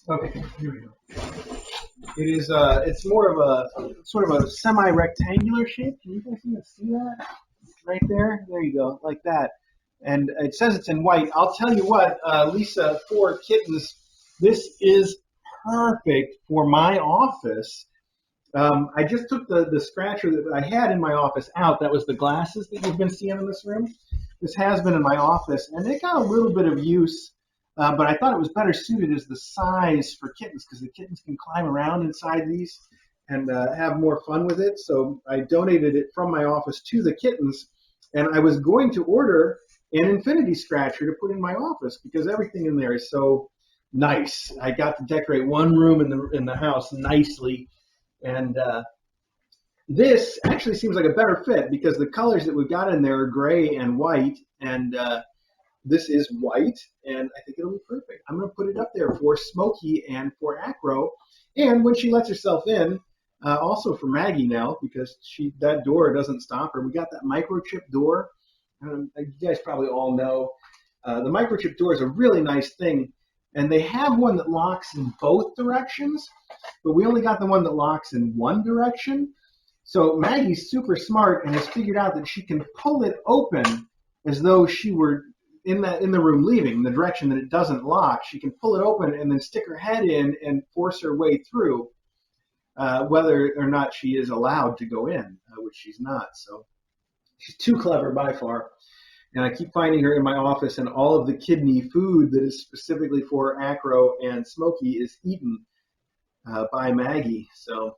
Okay, here we go. It is. It's more of a sort of a semi-rectangular shape. Can you guys even see that? Right there. There you go, like that. And it says it's in white. I'll tell you what, Lisa for Kittens, this is perfect for my office. I just took the scratcher that I had in my office out. That was the glasses that you've been seeing in this room. This has been in my office, and it got a little bit of use, but I thought it was better suited as the size for kittens, because the kittens can climb around inside these. and have more fun with it. So I donated it from my office to the kittens, and I was going to order an infinity scratcher to put in my office because everything in there is so nice. I got to decorate one room in the house nicely, and this actually seems like a better fit because the colors that we've got in there are gray and white, and this is white, and I think it'll be perfect. I'm going to put it up there for Smokey and for Acro, and when she lets herself in, also for Maggie now, because that door doesn't stop her. We got that microchip door. You guys probably all know the microchip door is a really nice thing, and they have one that locks in both directions, but we only got the one that locks in one direction. So Maggie's super smart and has figured out that she can pull it open as though she were in the room leaving, the direction that it doesn't lock. She can pull it open and then stick her head in and force her way through, whether or not she is allowed to go in, which she's not. So she's too clever by far. And I keep finding her in my office, and all of the kidney food that is specifically for Acro and Smokey is eaten by Maggie. So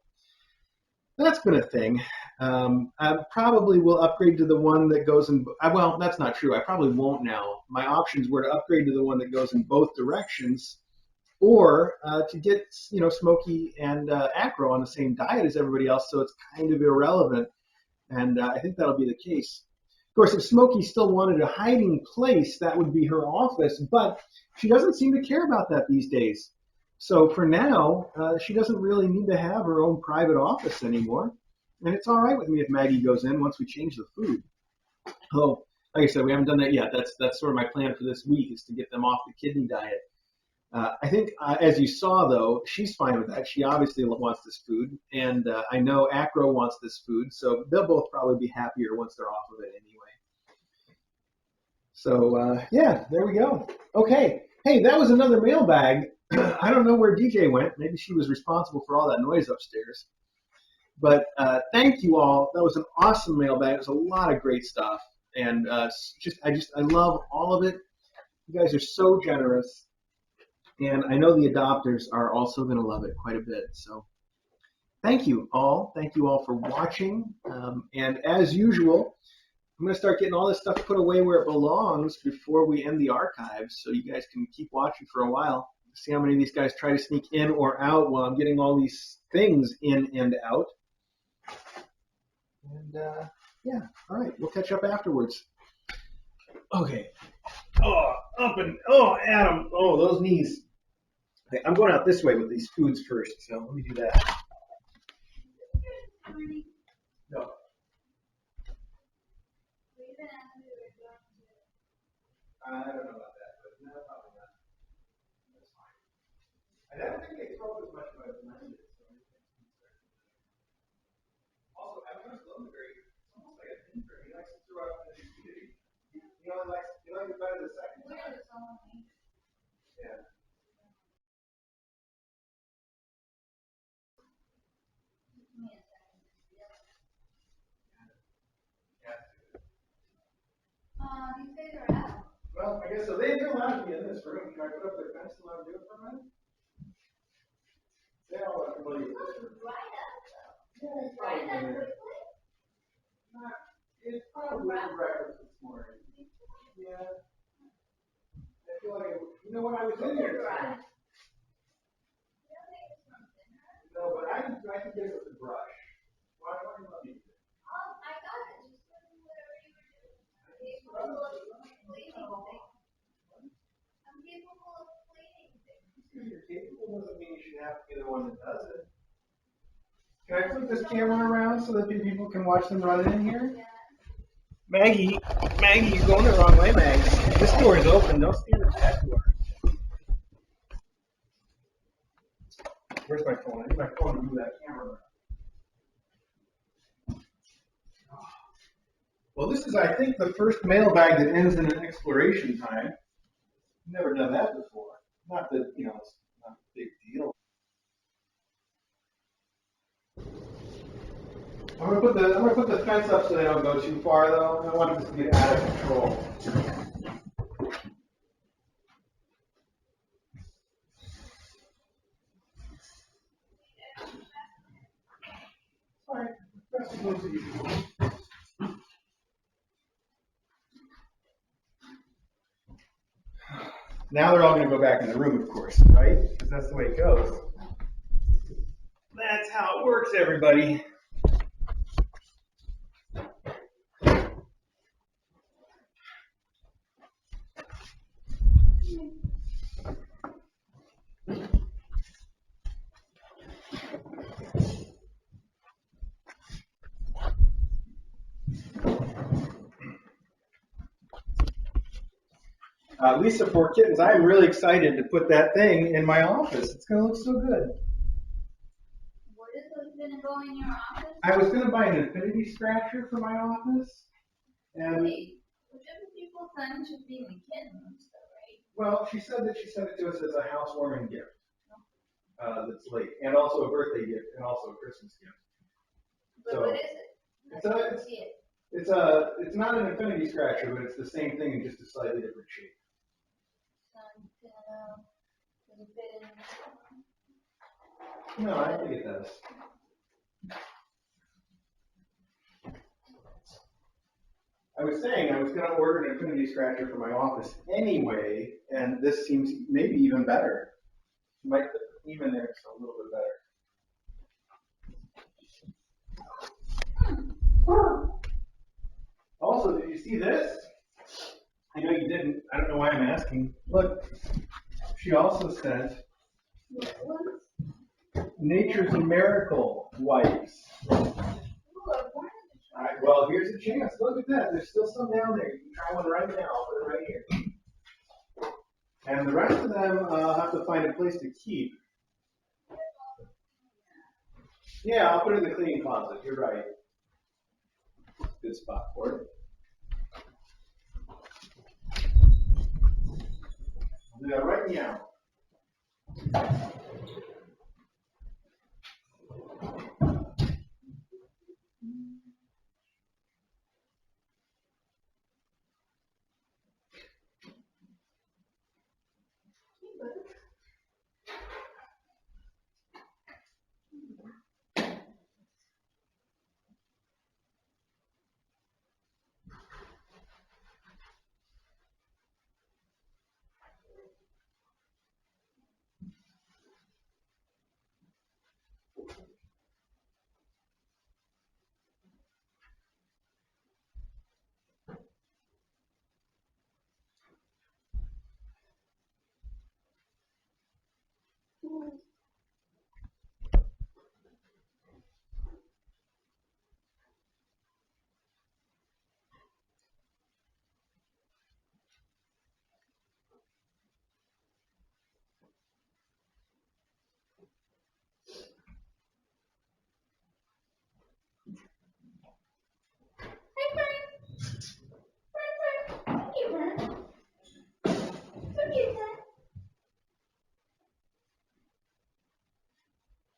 that's been a thing. I probably will upgrade to the one that goes in. Well, that's not true. I probably won't now. My options were to upgrade to the one that goes in both directions, or to get Smokey and Acro on the same diet as everybody else, so it's kind of irrelevant. And I think that'll be the case. Of course, if Smokey still wanted a hiding place, that would be her office, but she doesn't seem to care about that these days. So for now, she doesn't really need to have her own private office anymore. And it's all right with me if Maggie goes in once we change the food. Although, like I said, we haven't done that yet. That's sort of my plan for this week, is to get them off the kidney diet. I think, as you saw, though, she's fine with that. She obviously wants this food. And I know Acro wants this food. So they'll both probably be happier once they're off of it anyway. So, yeah, there we go. Okay. Hey, that was another mailbag. I don't know where DJ went. Maybe she was responsible for all that noise upstairs. But thank you all. That was an awesome mailbag. It was a lot of great stuff. And I love all of it. You guys are so generous. And I know the adopters are also going to love it quite a bit. So thank you all. Thank you all for watching. And as usual, I'm going to start getting all this stuff put away where it belongs before we end the archives, so you guys can keep watching for a while. See how many of these guys try to sneak in or out while I'm getting all these things in and out. And yeah, all right, we'll catch up afterwards. Okay. Adam. Oh, those knees. Okay, I'm going out this way with these foods first, so let me do that. No. I don't know about that, but no, probably not. That's fine. I don't think they throw as much as I remember. Also, I don't know, it's almost like a thin for. He likes to throw out the community. He likes it better the second time. Yeah. These guys are out. Well, I guess so. They're allowed to be in this room. Can I put up the fence and let them do it for a minute? They're all familiar with this room. Right up, though. Yeah, it's Right probably in up there. quickly. It's probably breakfast this morning. Yeah. I feel like, when I was in here. Right. No, but I can get it with the brush. Why don't you let me do it? I got it. Just whatever you were doing. I'm capable of cleaning things. Because you're capable doesn't mean you should have to be the one that does it. Can I flip this camera around so that people can watch them run in here? Yeah. Maggie, you're going the wrong way, Maggie. This door is open. Don't stand at that door. Where's my phone? I need my phone to move that camera around. Well, this is, I think, the first mailbag that ends in an exploration time. I've never done that before. Not that, it's not a big deal. I'm gonna put the fence up so they don't go too far, though. I don't want this to get out of control. Now they're all going to go back in the room, of course, right? Because that's the way it goes. That's how it works, everybody. Lisa, for kittens, I'm really excited to put that thing in my office. It's going to look so good. What is going to go in your office? I was going to buy an infinity scratcher for my office. And Wait, whichever people send should be in the kitten room still, right? well, she said that she sent it to us as a housewarming gift. That's late, and also a birthday gift, and also a Christmas gift. But So what is it? it's I didn't see it. it's not an infinity scratcher, but it's the same thing in just a slightly different shape. Does it fit in? No, I think it does. I was saying I was going to order an infinity scratcher for my office anyway, and this seems maybe even better. Might put the theme in there just a little bit better. Also, did you see this? I know you didn't. I don't know why I'm asking. Look, she also sent Nature's Miracle wipes. Well, here's a chance. Look at that. There's still some down there. You can try one right now. I'll put it right here. And the rest of them I'll have to find a place to keep. Yeah, I'll put it in the cleaning closet. You're right. Good spot for it. I'll do that right now.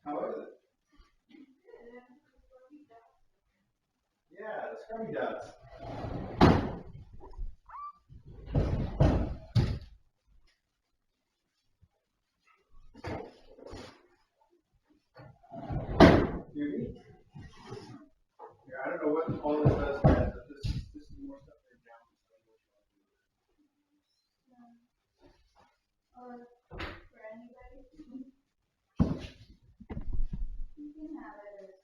How is it? Yeah, the scrubby does. Beauty? Yeah, I don't know what all this does yet, but this is more stuff there down. Or for anybody? You can have it as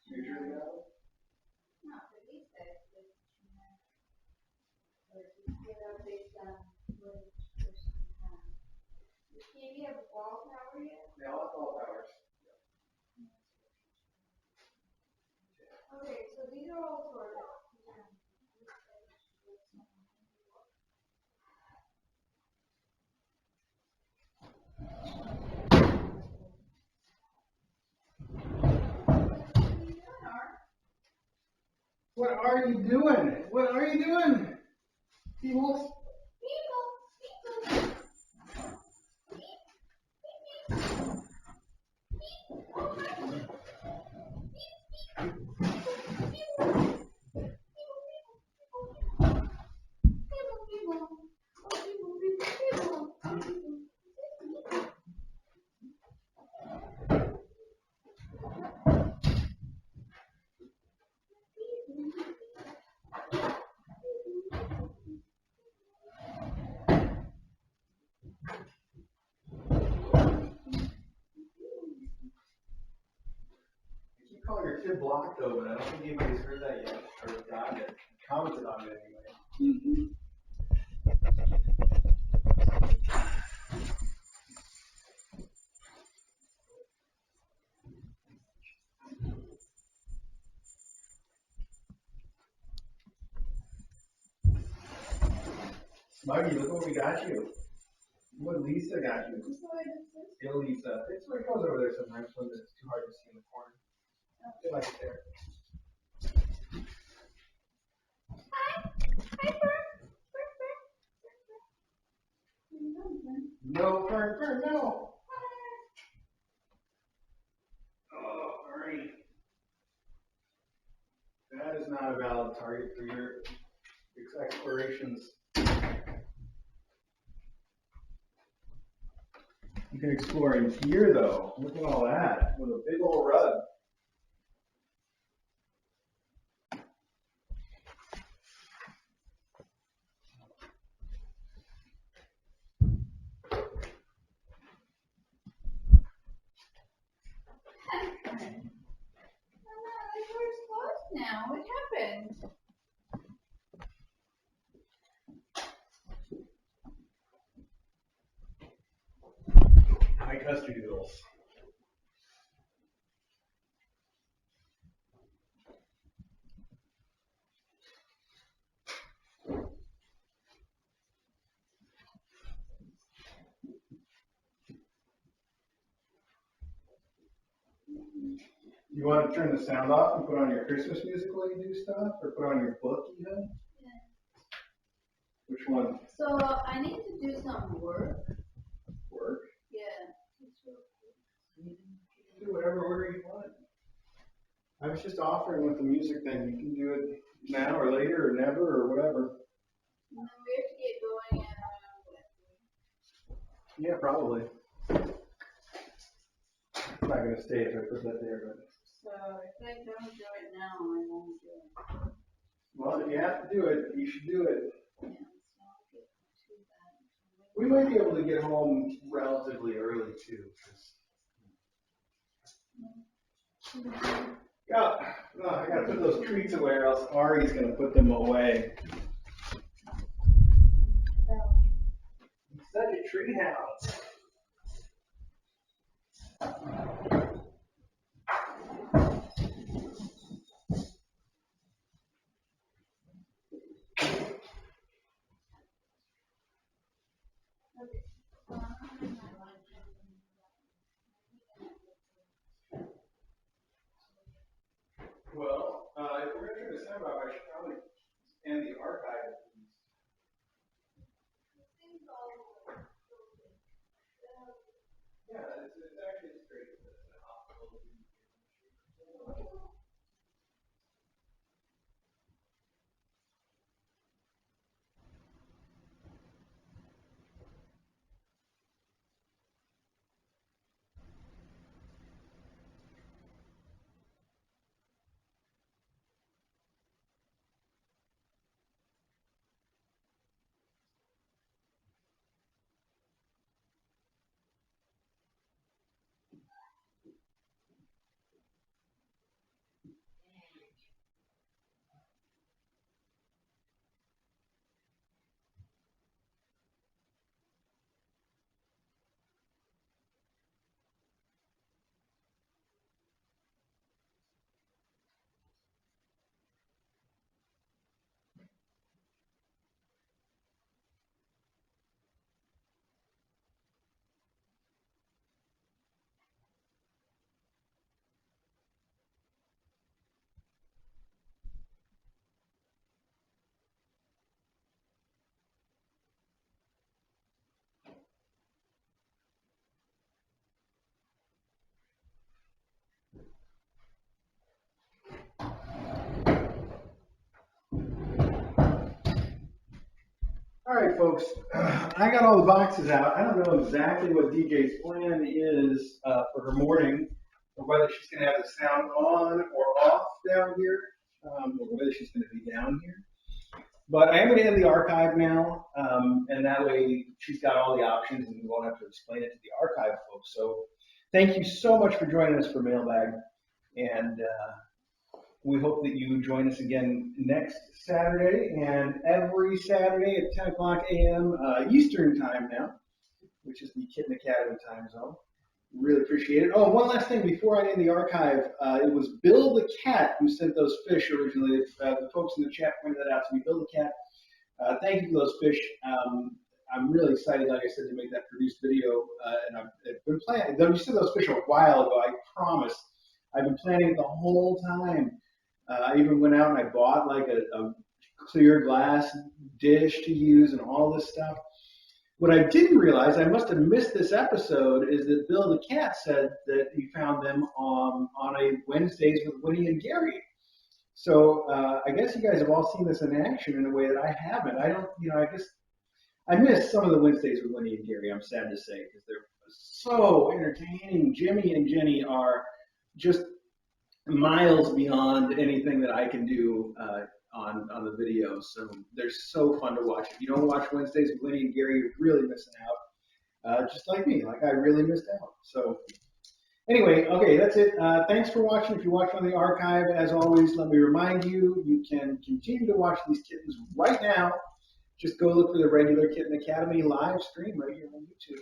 Future reality? not for these guys, but or just get out based on what each person has. Does Katie have a wall tower yet? They all have all powers. Okay, so these are all sorted. What are you doing? What are you doing? People? to block though, but I don't think anybody's heard that yet, or got it, commented on it anyway. Smuggy, look what we got you. What Lisa got you. Yeah, Lisa. It's where it goes over there sometimes when it's too hard to see in the corner. I feel like it's there. No, Fern, no. Oh, Ernie. That is not a valid target for your explorations. You can explore in here, though. Look at all that with a big old rug. Now, what happened? Hi, custard doodles. You want to turn the sound off and put on your Christmas music while you do stuff, or put on your book even? Yeah. Which one? So I need to do some work. Work? Yeah. Do whatever order you want. I was just offering with the music thing. You can do it now or later or never or whatever. And then we have to get going at around. Yeah, probably. I'm not gonna stay if I put that there, but. So if I don't do it now, I won't do it. Well, if you have to do it, you should do it. Yeah, so I'll get to that. We might be able to get home relatively early too. Yeah, no, I gotta put those treats away or else Ari's gonna put them away. He's such a treat house. Well, if we're gonna turn the sound off, I should probably end the archive at least. Yeah, it's actually straight. It's an hospital. All right, folks, I got all the boxes out. I don't know exactly what DJ's plan is for her morning, or whether she's going to have the sound on or off down here, or whether she's going to be down here. But I am going to end the archive now, and that way she's got all the options and we won't have to explain it to the archive folks. So thank you so much for joining us for Mailbag, and we hope that you join us again next Saturday and every Saturday at 10 o'clock a.m. Eastern time now, which is the Kitten Academy time zone. Really appreciate it. Oh, one last thing before I end the archive. It was Bill the Cat who sent those fish originally. The folks in the chat pointed that out to me. Bill the Cat, thank you for those fish. I'm really excited, like I said, to make that produced video. And I've been planning. Though you said those fish a while ago, I promise. I've been planning it the whole time. I even went out and I bought like a clear glass dish to use and all this stuff. What I didn't realize, I must have missed this episode, is that Bill the Cat said that he found them on a Wednesdays with Winnie and Gary. So I guess you guys have all seen this in action in a way that I haven't. I don't, I guess I missed some of the Wednesdays with Winnie and Gary, I'm sad to say, because they're so entertaining. Jimmy and Jenny are just miles beyond anything that I can do on the videos. So they're so fun to watch. If you don't watch Wednesdays with Winnie and Gary, you're really missing out. Just like me, like I really missed out. So anyway, okay, that's it. Thanks for watching. If you're watching on the archive, as always, let me remind you, you can continue to watch these kittens right now. Just go look for the regular Kitten Academy live stream right here on YouTube.